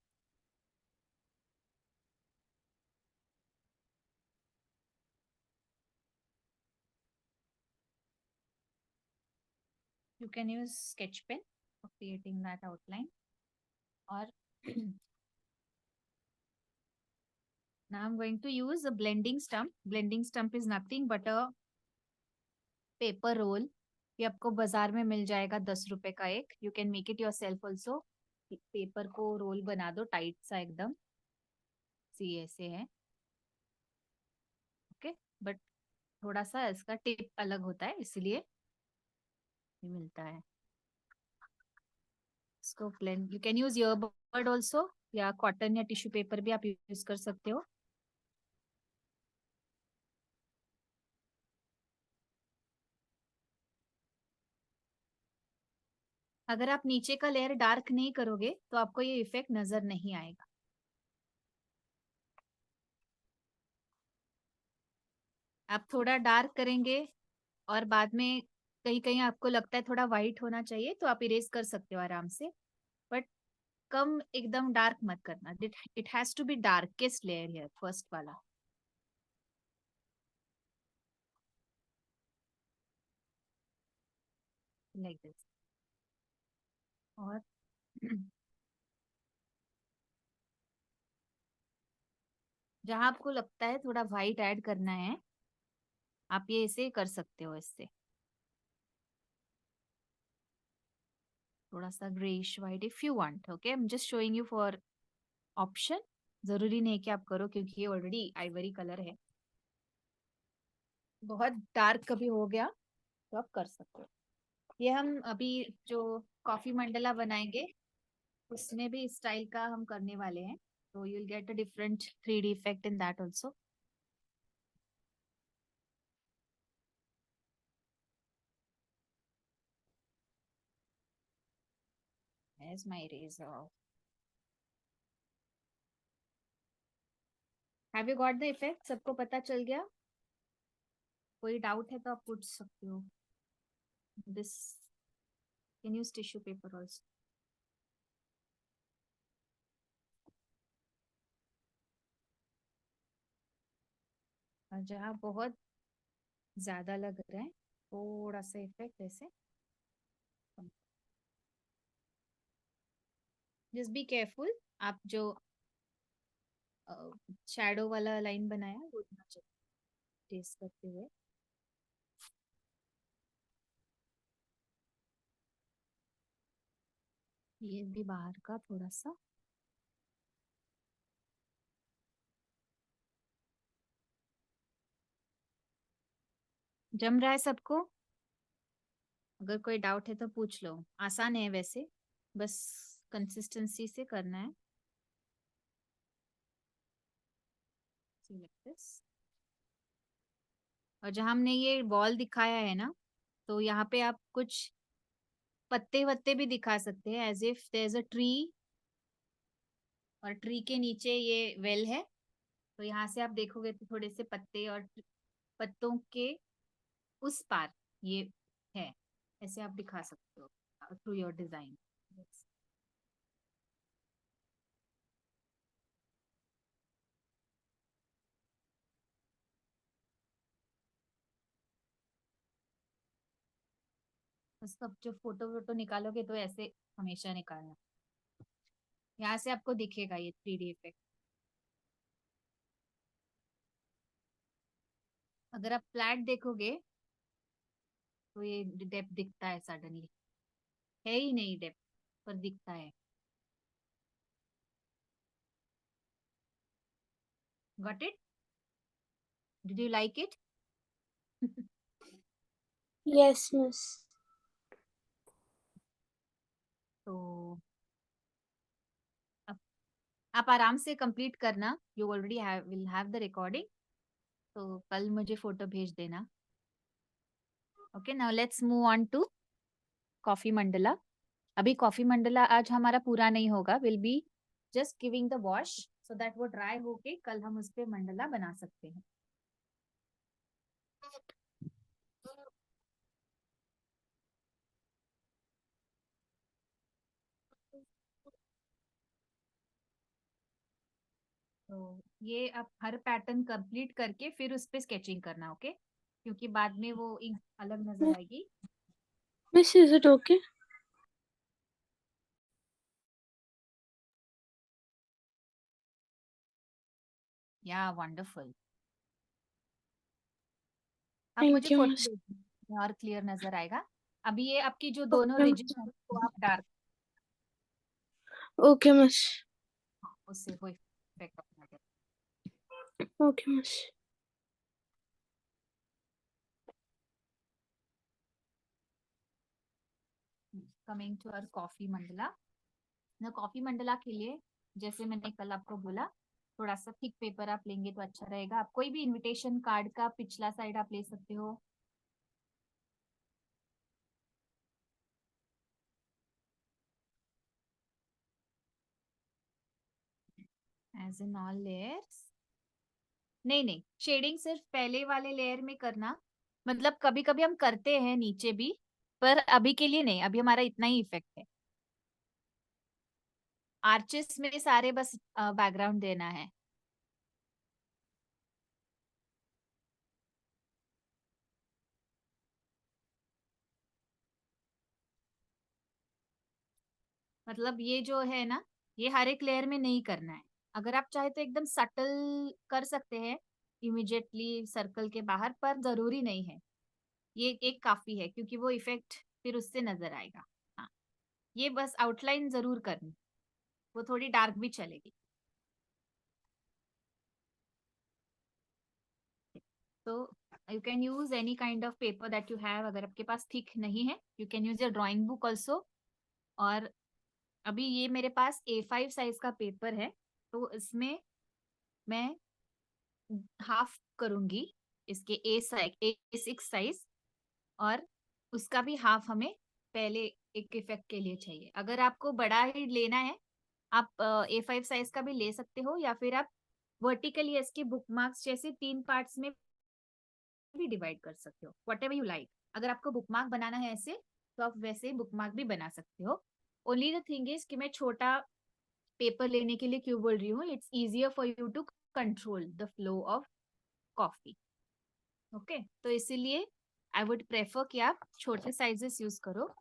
You can use sketch pen for creating that outline, or now I'm going to use a blending stump. Blending stump is nothing but a paper roll. ये आपको बाजार में मिल जाएगा 10 रुपए का एक। You can make it your self also. Paper को role बना दो टाइट सा एकदम, सी ऐसे है। ओके, बट थोड़ा सा इसका टिप अलग होता है, इसलिए ये मिलता है। इसको blend, you can use earbud also, या कॉटन या टिश्यू पेपर भी आप यूज कर सकते हो। अगर आप नीचे का लेयर डार्क नहीं करोगे तो आपको ये इफेक्ट नजर नहीं आएगा। आप थोड़ा डार्क करेंगे और बाद में कहीं कहीं आपको लगता है थोड़ा वाइट होना चाहिए, तो आप इरेज कर सकते हो आराम से। बट कम एकदम डार्क मत करना. It has to be darkest layer here, first वाला. Like this. और जहां आपको लगता है थोड़ा व्हाइट ऐड करना है, आप ये ऐसे कर सकते हो. इससे थोड़ा सा greyish white if you want. Okay, I am just showing you for option. जरूरी नहीं कि आप करो, क्योंकि ये ऑलरेडी आइवरी कलर है. बहुत डार्क कभी हो गया तो आप कर सकते हो. ये हम अभी जो कॉफी मंडला बनाएंगे उसमें भी इस स्टाइल का हम करने वाले हैं. तो you will get a different 3D effect in that also. As my eraser. Have you got the effect? सबको पता चल गया? कोई डाउट है तो आप पूछ सकते हो. This can use tissue paper also. और जहाँ बहुत ज्यादा लग रहा है थोड़ा सा इफेक्ट ऐसे. Just be careful. आप जो शैडो वाला लाइन बनाया वो टेस्ट करते हुए. ये भी बाहर का थोड़ा सा. जम रहा है सबको? अगर कोई डाउट है तो पूछ लो. आसान है वैसे, बस कंसिस्टेंसी से करना है. See like this. और जहाँ हमने ये बॉल दिखाया है ना, तो यहाँ पे आप कुछ पत्ते वत्ते भी दिखा सकते हैं, as if there is a tree और ट्री के नीचे ये वेल है. तो यहाँ से आप देखोगे तो थोड़े से पत्ते और पत्तों के उस पार ये है. ऐसे आप दिखा सकते हो थ्रू योर डिजाइन. सब जो फोटो वोटो निकालोगे तो ऐसे हमेशा निकालना. यहाँ से आपको दिखेगा ये 3D इफेक्ट. अगर आप फ्लैट देखोगे तो ये डेप्थ दिखता है सडनली. है ही नहीं डेप्थ, पर दिखता है. Got it? Did you like it? Yes, miss. तो आप आराम से कंप्लीट करना. You already will have the recording. तो कल मुझे फोटो भेज देना. Okay, now let's move on to coffee mandala. अभी कॉफी मंडला आज हमारा पूरा नहीं होगा. Will be just giving the wash so that वो ड्राई होके कल हम उस पे मंडला बना सकते हैं. तो ये आप हर पैटर्न कंप्लीट करके फिर उस पे स्केचिंग करना. ओके, क्योंकि बाद में वो इंक अलग नजर आएगी. Miss, is it okay? या वंडरफुल. आप Thank मुझे you, फोटो miss. भेजिए और क्लियर नजर आएगा. अभी ये आपकी जो दोनों Okay, रिजिड है वो आप डार्क okay, miss. उससे वो इफेक्ट अपना दे. Okay, miss. Coming to our coffee mandala. ना कॉफी मंडला के लिए जैसे मैंने कल आपको बोला, थोड़ा सा थिक पेपर आप लेंगे तो अच्छा रहेगा. आप कोई भी इनविटेशन कार्ड का पिछला साइड आप ले सकते हो. As in all layers. नहीं, शेडिंग सिर्फ पहले वाले लेयर में करना. मतलब कभी कभी हम करते हैं नीचे भी, पर अभी के लिए नहीं. अभी हमारा इतना ही इफेक्ट है. आर्चेस में सारे बस बैकग्राउंड देना है. मतलब ये जो है ना, ये हर एक लेयर में नहीं करना है. अगर आप चाहे तो एकदम सटल कर सकते हैं इमिडिएटली सर्कल के बाहर, पर जरूरी नहीं है. ये एक काफी है क्योंकि वो इफेक्ट फिर उससे नजर आएगा. हाँ, ये बस आउटलाइन जरूर करनी, वो थोड़ी डार्क भी चलेगी. तो you can use any kind of paper that you have. अगर आपके पास थिक नहीं है, you can use your drawing book also. और अभी ये मेरे पास A5 साइज का पेपर है, तो इसमें मैं हाफ करूंगी इसके A6 साइज, और उसका भी हाफ हमें पहले एक इफेक्ट के लिए चाहिए. अगर आपको बड़ा ही लेना है, आप A5 साइज का भी ले सकते हो, या फिर आप वर्टिकली इसके बुक मार्क्स जैसे 3 पार्ट्स में भी डिवाइड कर सकते हो. What ever you like. अगर आपको बुक मार्क बनाना है ऐसे, तो आप वैसे बुक मार्क भी बना सकते हो. ओनली द थिंग इज कि मैं छोटा पेपर लेने के लिए क्यों बोल रही हूँ. It's easier for you to control the flow of coffee. Okay, तो इसीलिए आई वुड प्रेफर कि आप छोटे साइजेस यूज करो.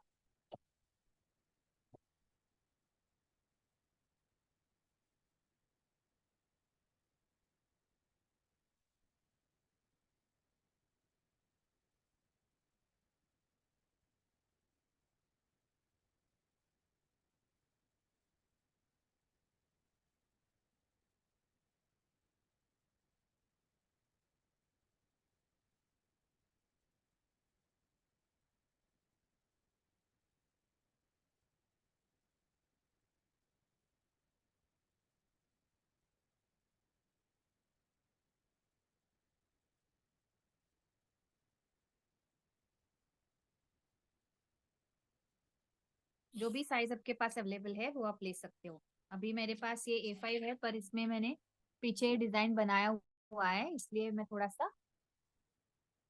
जो भी साइज आपके पास अवेलेबल है वो आप ले सकते हो. अभी मेरे पास ये A5 है, पर इसमें मैंने पीछे डिजाइन बनाया हुआ है, इसलिए मैं थोड़ा सा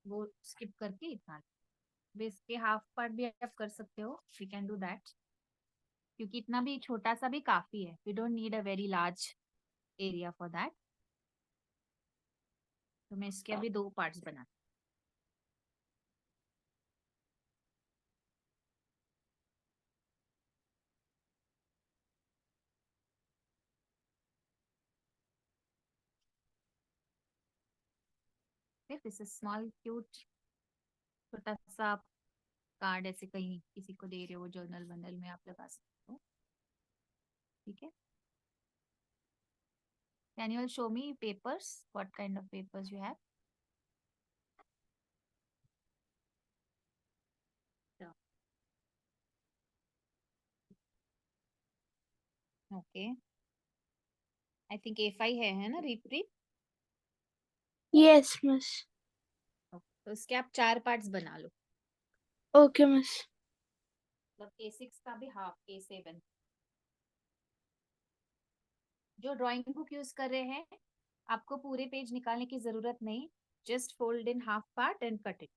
वो स्किप करके इतना. भी इसके हाफ पार्ट भी आप कर सकते हो. वी कैन डू दैट, क्योंकि इतना भी छोटा सा भी काफी है. We don't need a very large area for that. तो मैं इसके अभी 2 पार्ट्स बना. दिस इज स्मॉल क्यूट, छोटा सा कार्ड ऐसे कहीं किसी को दे रहे हो, जर्नल वनल में आप लगा सकते हो. ठीक है. Can you show me papers, what kind of papers you have? Okay, I think A5 है ना, रिप्री. Yes miss. तो इसके आप 4 पार्ट्स बना लो. Okay miss. मतलब A6 का भी हाफ, A7. जो ड्राइंग बुक यूज कर रहे हैं, आपको पूरे पेज निकालने की जरूरत नहीं. Just fold in half part and cut it.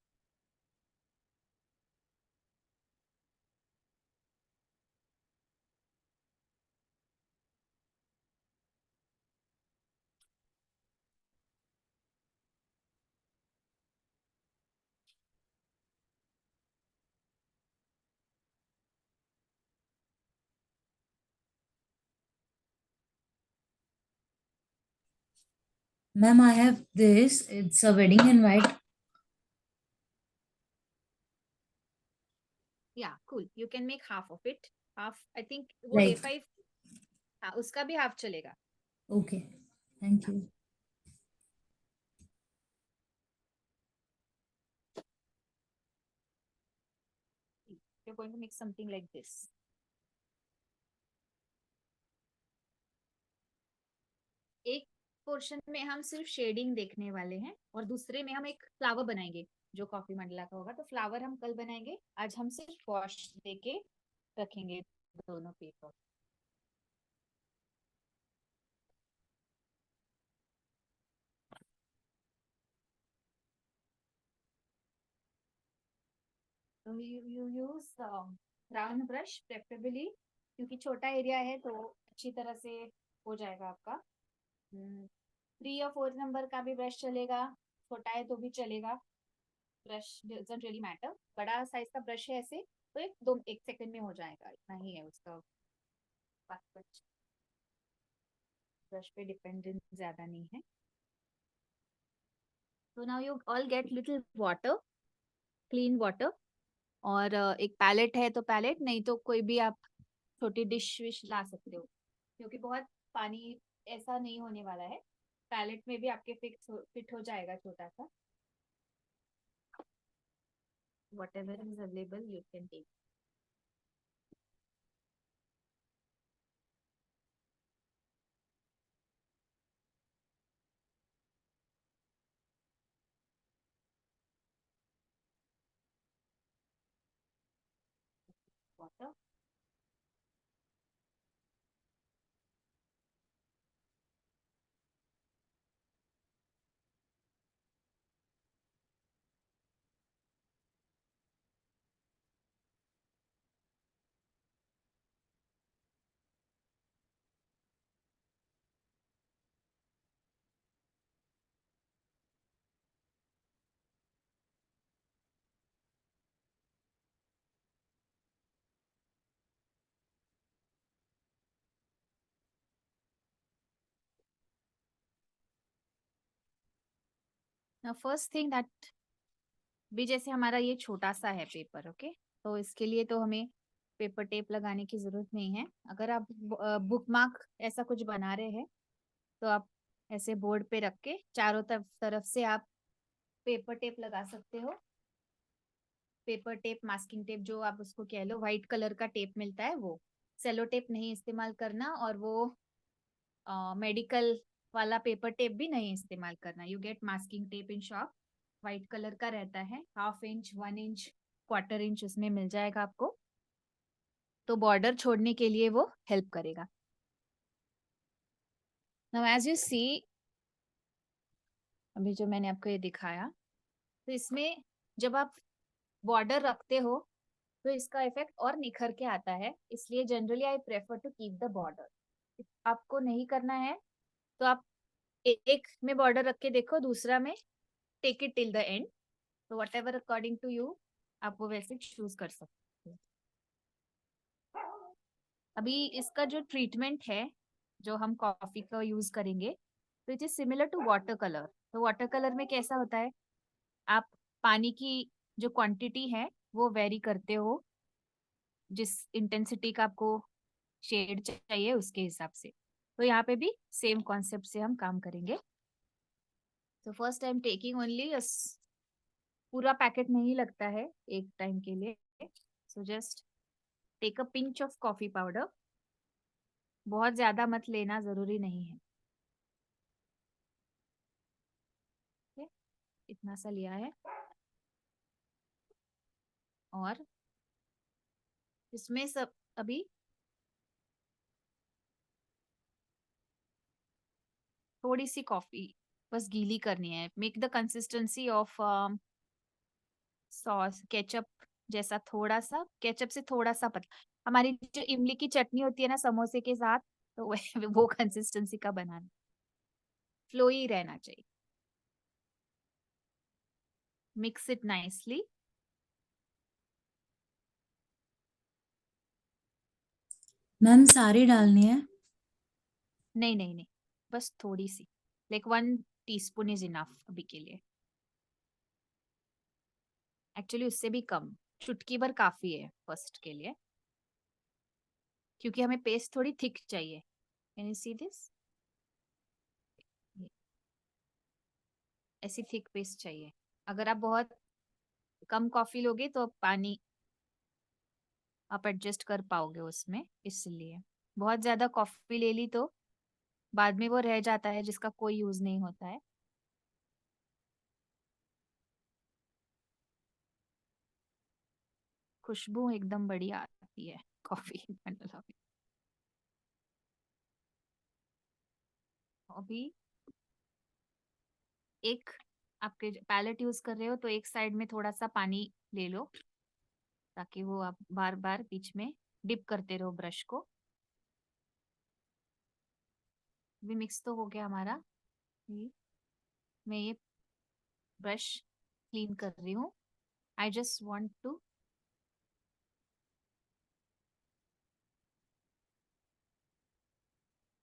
Ma'am, I have this. It's a wedding invite. या cool, you can make half of it. Half, I think वो Right. A5. हाँ, उसका भी हाफ चलेगा. Okay. Thank you. You're going to make something like this. एक portion में हम सिर्फ शेडिंग देखने वाले हैं, और दूसरे में हम एक फ्लावर बनाएंगे जो कॉफी मंडला का होगा. तो फ्लावर हम कल बनाएंगे, आज हम सिर्फ वॉश देके रखेंगे दोनों पेपर. तो you use round brush preferably, क्योंकि छोटा एरिया है तो अच्छी तरह से हो जाएगा आपका। 3 या 4 नंबर का भी ब्रश चलेगा, छोटा है तो भी चलेगा, ब्रश डजंट रियली मैटर। बड़ा साइज का ब्रश है ऐसे तो 1 सेकंड में हो जाएगा, इतना ही है उसका। ब्रश पे डिपेंडेंस ज्यादा नहीं है। So now you all get little water, clean water, और एक पैलेट है तो पैलेट, नहीं तो कोई भी आप छोटी डिश विश ला सकते हो, क्योंकि बहुत पानी ऐसा नहीं होने वाला है। पैलेट में भी आपके फिट हो जाएगा छोटा सा। whatever is available you can take. Water. Now first thing that भी, जैसे हमारा ये छोटा सा है पेपर, ओके, तो इसके लिए तो हमें पेपर टेप लगाने की जरूरत नहीं है। अगर आप बुकमार्क ऐसा कुछ बना रहे हैं तो आप ऐसे बोर्ड पे रख के चारों तरफ से आप पेपर टेप लगा सकते हो। पेपर टेप, मास्किंग टेप जो आप उसको कह लो, व्हाइट कलर का टेप मिलता है वो। सेलो टेप नहीं इस्तेमाल करना, और वो मेडिकल वाला पेपर टेप भी नहीं इस्तेमाल करना। You get masking tape in shop, white colour का रहता है, 1/2 इंच, 1 इंच, 1/4 इंच उसमें मिल जाएगा आपको। तो बॉर्डर छोड़ने के लिए वो हेल्प करेगा। नाउ एज यू सी, अभी जो मैंने आपको ये दिखाया, तो इसमें जब आप बॉर्डर रखते हो तो इसका इफेक्ट और निखर के आता है। इसलिए generally I prefer to keep the border. आपको नहीं करना है तो आप एक में बॉर्डर रख के देखो, दूसरा में take it till the end. तो whatever according to you, आप वो वैसे चूज कर सकते हो। अभी इसका जो ट्रीटमेंट है जो हम कॉफी का यूज करेंगे, तो it is similar to water colour. तो वाटर कलर में कैसा होता है, आप पानी की जो क्वांटिटी है वो वेरी करते हो, जिस इंटेंसिटी का आपको शेड चाहिए उसके हिसाब से। तो यहाँ पे भी सेम कॉन्सेप्ट से हम काम करेंगे। तो फर्स्ट टाइम टेकिंग ओनली, पूरा पैकेट नहीं लगता है एक टाइम के लिए। So just take a pinch of coffee powder, बहुत ज्यादा मत लेना, जरूरी नहीं है। okay? इतना सा लिया है, और इसमें सब अभी थोड़ी सी कॉफी बस गीली करनी है। Make the consistency of sauce, ketchup जैसा, थोड़ा सा केचप से थोड़ा सा पतला। हमारी जो इमली की चटनी होती है ना समोसे के साथ, तो वो कंसिस्टेंसी का बनाना, फ्लो ही रहना चाहिए। Mix it nicely. मैम सारी डालनी है? नहीं नहीं नहीं, बस थोड़ी सी, लाइक 1 टीस्पून इज इनफ अभी के लिए। एक्चुअली उससे भी कम, चुटकी भर काफी है फर्स्ट के लिए, क्योंकि हमें पेस्ट थोड़ी थिक चाहिए। कैन यू सी दिस, ऐसी थिक पेस्ट चाहिए। अगर आप बहुत कम कॉफी लोगे तो पानी आप एडजस्ट कर पाओगे उसमें, इसलिए। बहुत ज्यादा कॉफी ले ली तो बाद में वो रह जाता है जिसका कोई यूज नहीं होता है। खुशबू एकदम बढ़िया आती है कॉफी वनीला में। अभी एक आपके पैलेट यूज कर रहे हो तो एक साइड में थोड़ा सा पानी ले लो, ताकि वो आप बार बार बीच में डिप करते रहो ब्रश को। भी मिक्स तो हो गया हमारा। मैं ये ब्रश क्लीन कर रही हूँ। आई जस्ट वॉन्ट टू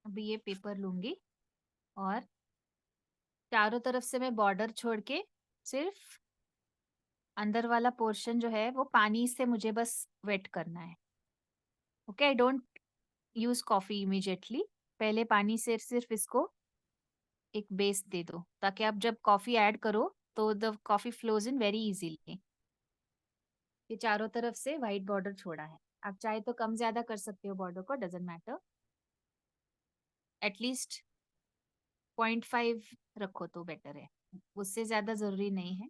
अभी ये पेपर लूंगी और चारों तरफ से मैं बॉर्डर छोड़ के सिर्फ अंदर वाला पोर्शन जो है वो पानी से मुझे बस वेट करना है। Okay, I don't use coffee immediately. पहले पानी से सिर्फ इसको एक बेस दे दो ताकि आप जब कॉफी ऐड करो तो the coffee flows in very easily. ये चारों तरफ से वाइट बॉर्डर छोड़ा है। आप चाहे तो कम ज्यादा कर सकते हो बॉर्डर को, डजेंट मैटर। एटलीस्ट 0.5 रखो तो बेटर है, उससे ज्यादा जरूरी नहीं है।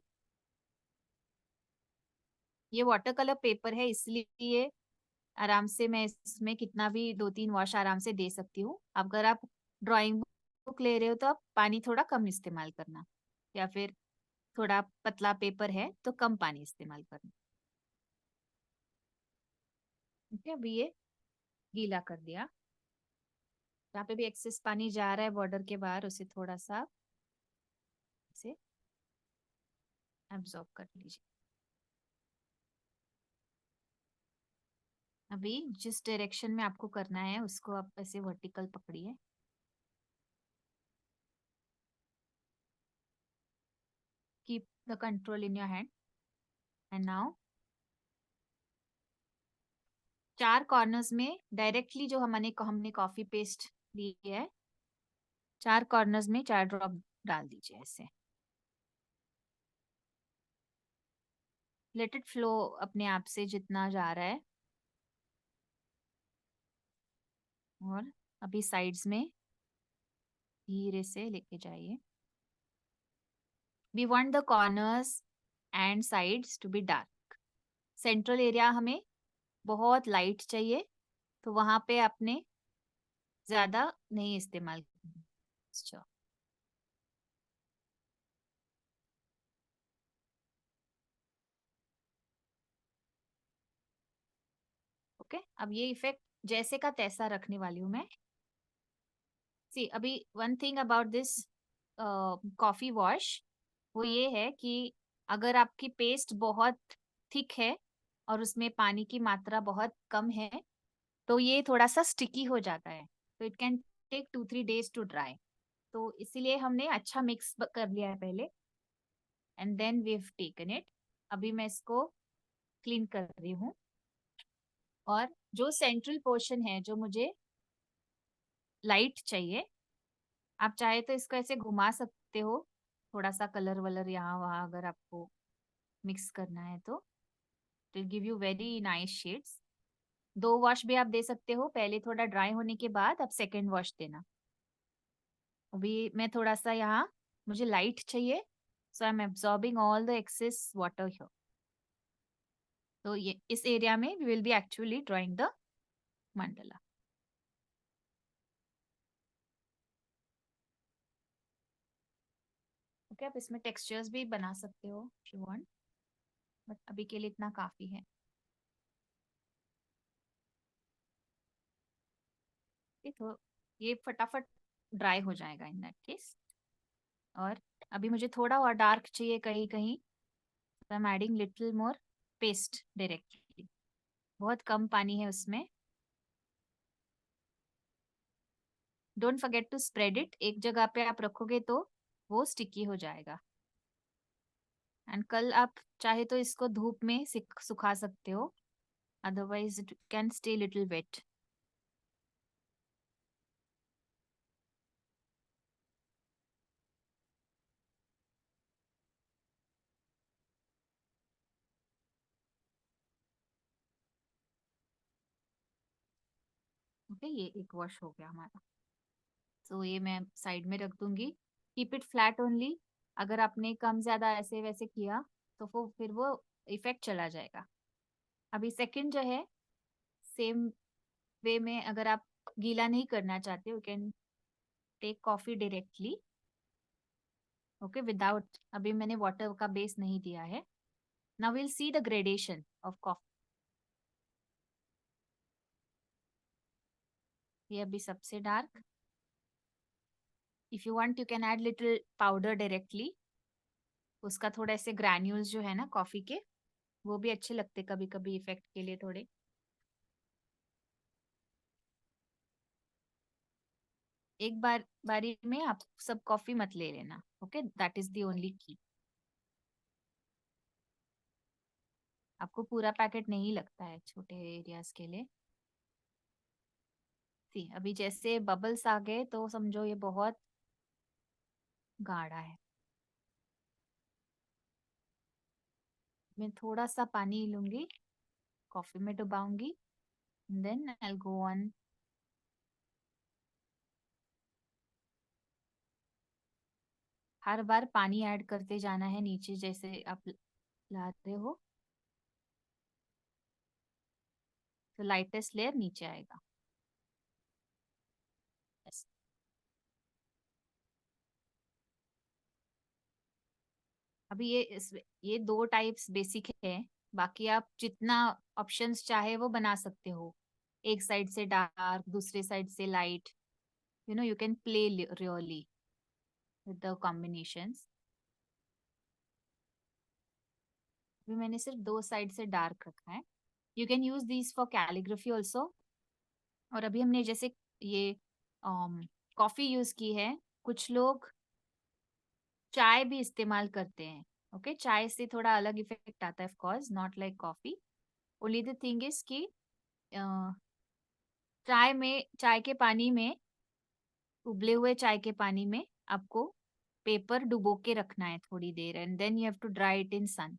ये वाटर कलर पेपर है इसलिए आराम से मैं इसमें कितना भी 2-3 वॉश आराम से दे सकती हूँ। अगर आप ड्राइंग बुक ले रहे हो तो आप पानी थोड़ा कम इस्तेमाल करना, या फिर थोड़ा पतला पेपर है तो कम पानी इस्तेमाल करना। ठीक है, अभी ये गीला कर दिया। जहाँ पे भी एक्सेस पानी जा रहा है बॉर्डर के बाहर उसे थोड़ा सा इसे एब्जॉर्ब कर लीजिए। अभी जिस डायरेक्शन में आपको करना है उसको आप ऐसे वर्टिकल पकड़िए। Keep the control in your hand and now 4 corners में डायरेक्टली जो हमने कॉफी पेस्ट ली है 4 कॉर्नर्स में 4 ड्रॉप डाल दीजिए ऐसे। लेट इट फ्लो अपने आप से जितना जा रहा है। और अभी साइड्स में धीरे से लेके जाइए। We want the corners and sides to be dark. Central area हमें बहुत लाइट चाहिए तो वहां पे आपने ज्यादा नहीं इस्तेमाल करना। अच्छा, ओके, अब ये इफेक्ट जैसे का तैसा रखने वाली हूँ मैं। सी अभी one thing about this coffee wash वो ये है कि अगर आपकी पेस्ट बहुत थिक है और उसमें पानी की मात्रा बहुत कम है तो ये थोड़ा सा स्टिकी हो जाता है, तो it can take 2-3 days to dry. तो इसीलिए हमने अच्छा मिक्स कर लिया है पहले and then we have taken it. अभी मैं इसको क्लीन कर रही हूँ और जो सेंट्रल पोर्शन है जो मुझे लाइट चाहिए, आप चाहे तो इसको ऐसे घुमा सकते हो, थोड़ा सा कलर वलर यहाँ वहाँ अगर आपको मिक्स करना है तो it give you very nice shades. 2 wash भी आप दे सकते हो, पहले थोड़ा ड्राई होने के बाद आप सेकेंड वॉश देना। अभी मैं थोड़ा सा यहाँ मुझे लाइट चाहिए, so I am absorbing all the excess water here. तो ये इस एरिया में we will be actually drawing the mandala. Okay, आप इसमें टेक्सचर्स भी बना सकते हो इफ यू वांट, बट अभी के लिए इतना काफी है। तो ये फटाफट ड्राई हो जाएगा इन दैट केस। और अभी मुझे थोड़ा और डार्क चाहिए कहीं कहीं, I am adding little more paste directly. बहुत कम पानी है उसमें। Don't forget to spread it, एक जगह पे आप रखोगे तो वो स्टिकी हो जाएगा। एंड कल आप चाहे तो इसको धूप में सुखा सकते हो, otherwise it can stay little wet. Okay, ये एक वॉश हो गया हमारा, तो ये मैं साइड में रख दूंगी। Keep it flat only. अगर आपने कम ज्यादा ऐसे वैसे किया तो वो फिर वो इफेक्ट चला जाएगा। अभी सेकंड जो है सेम वे में, अगर आप गीला नहीं करना चाहते you can take coffee directly. Okay, without अभी मैंने वाटर का बेस नहीं दिया है। Now will see the gradation of coffee. ये अभी सबसे dark, if you want you can add little powder directly. उसका थोड़ा ऐसे ग्रैन्यूल्स जो है ना कॉफी के, वो भी अच्छे लगते कभी कभी इफेक्ट के लिए थोड़े. एक बारी में आप सब कॉफी मत ले लेना. Okay, that is the only की. आपको पूरा पैकेट नहीं लगता है छोटे एरियाज के लिए. सी अभी जैसे बबल्स आ गए तो समझो ये बहुत गाढ़ा है. मैं थोड़ा सा पानी लूंगी, कॉफी में डुबाऊंगी, then I will go on. हर बार पानी ऐड करते जाना है नीचे जैसे आप लाते हो, तो लाइटेस्ट लेयर नीचे आएगा. Yes. अभी ये दो टाइप्स बेसिक है. बाकी आप जितना ऑप्शंस चाहे वो बना सकते हो. एक साइड से डार्क, दूसरे साइड से light. You know you can play really with the combinations. अभी मैंने सिर्फ दो साइड से डार्क रखा है. You can use this for calligraphy also. और अभी हमने जैसे ये कॉफी यूज की है. कुछ लोग चाय भी इस्तेमाल करते हैं. ओके, चाय से थोड़ा अलग इफेक्ट आता है, of course not like coffee. Only the thing is कि चाय के पानी में, उबले हुए चाय के पानी में आपको पेपर डुबो के रखना है थोड़ी देर, and then you have to dry it in sun.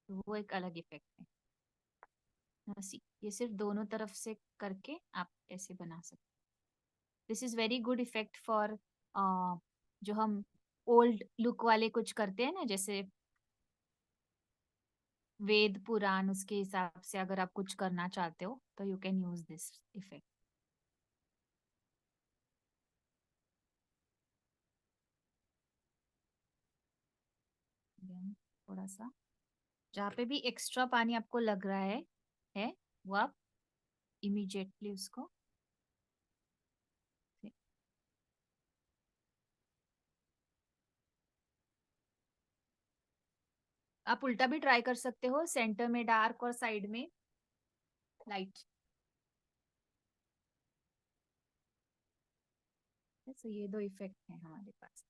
तो वो एक अलग इफेक्ट है. ये सिर्फ दोनों तरफ से करके आप ऐसे बना सकते. This is very good effect for जो हम ओल्ड लुक वाले कुछ करते हैं ना, जैसे वेद पुराण, उसके हिसाब से अगर आप कुछ करना चाहते हो तो you can use this effect. थोड़ा सा जहाँ पे भी एक्स्ट्रा पानी आपको लग रहा है वो आप इमीडिएटली उसको. आप उल्टा भी ट्राई कर सकते हो, सेंटर में डार्क और साइड में लाइट. तो ये दो इफेक्ट हैं हमारे पास.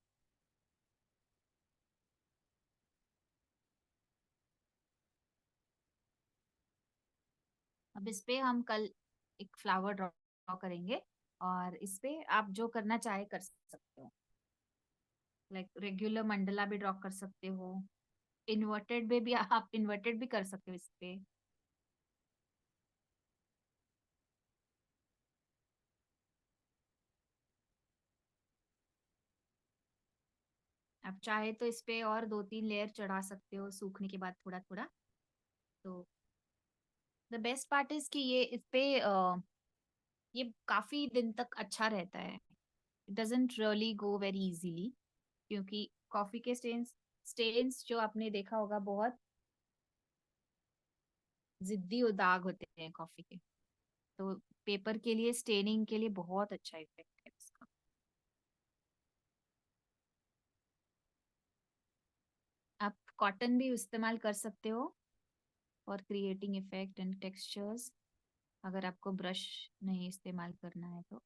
अब इस पे हम कल एक फ्लावर ड्रॉ करेंगे, और इस पे आप जो करना चाहे कर सकते हो. लाइक रेगुलर मंडला भी ड्रॉ कर सकते हो. इन्वर्टेड में भी आप इन्वर्टेड भी कर सकते हो इस पे. आप चाहे तो इस पे और 2-3 लेयर चढ़ा सकते हो सूखने के बाद थोड़ा थोड़ा. तो द बेस्ट पार्ट इज कि ये इस पे ये काफी दिन तक अच्छा रहता है. It doesn't really go very easily, क्योंकि कॉफी के स्टेन्स जो आपने देखा होगा बहुत जिद्दी और दाग होते हैं कॉफी के. तो पेपर के लिए, स्टेनिंग के लिए बहुत अच्छा इफेक्ट है इसका. आप कॉटन भी इस्तेमाल कर सकते हो for creating effect and textures, अगर आपको ब्रश नहीं इस्तेमाल करना है तो.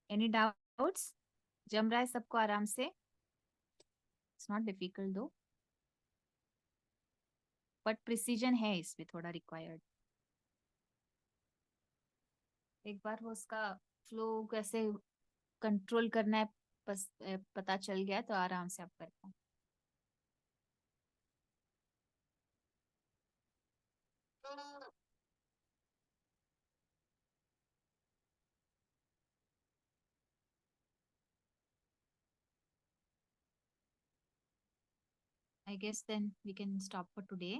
Any doubts? जम रहा है सबको आराम से? इट्स नॉट डिफिकल्ट दो, बट प्रिसीजन है इसमें थोड़ा रिक्वायर्ड. एक बार वो उसका फ्लो कैसे कंट्रोल करना है बस पता चल गया तो आराम से आप कर पाओ. I guess then we can stop for today.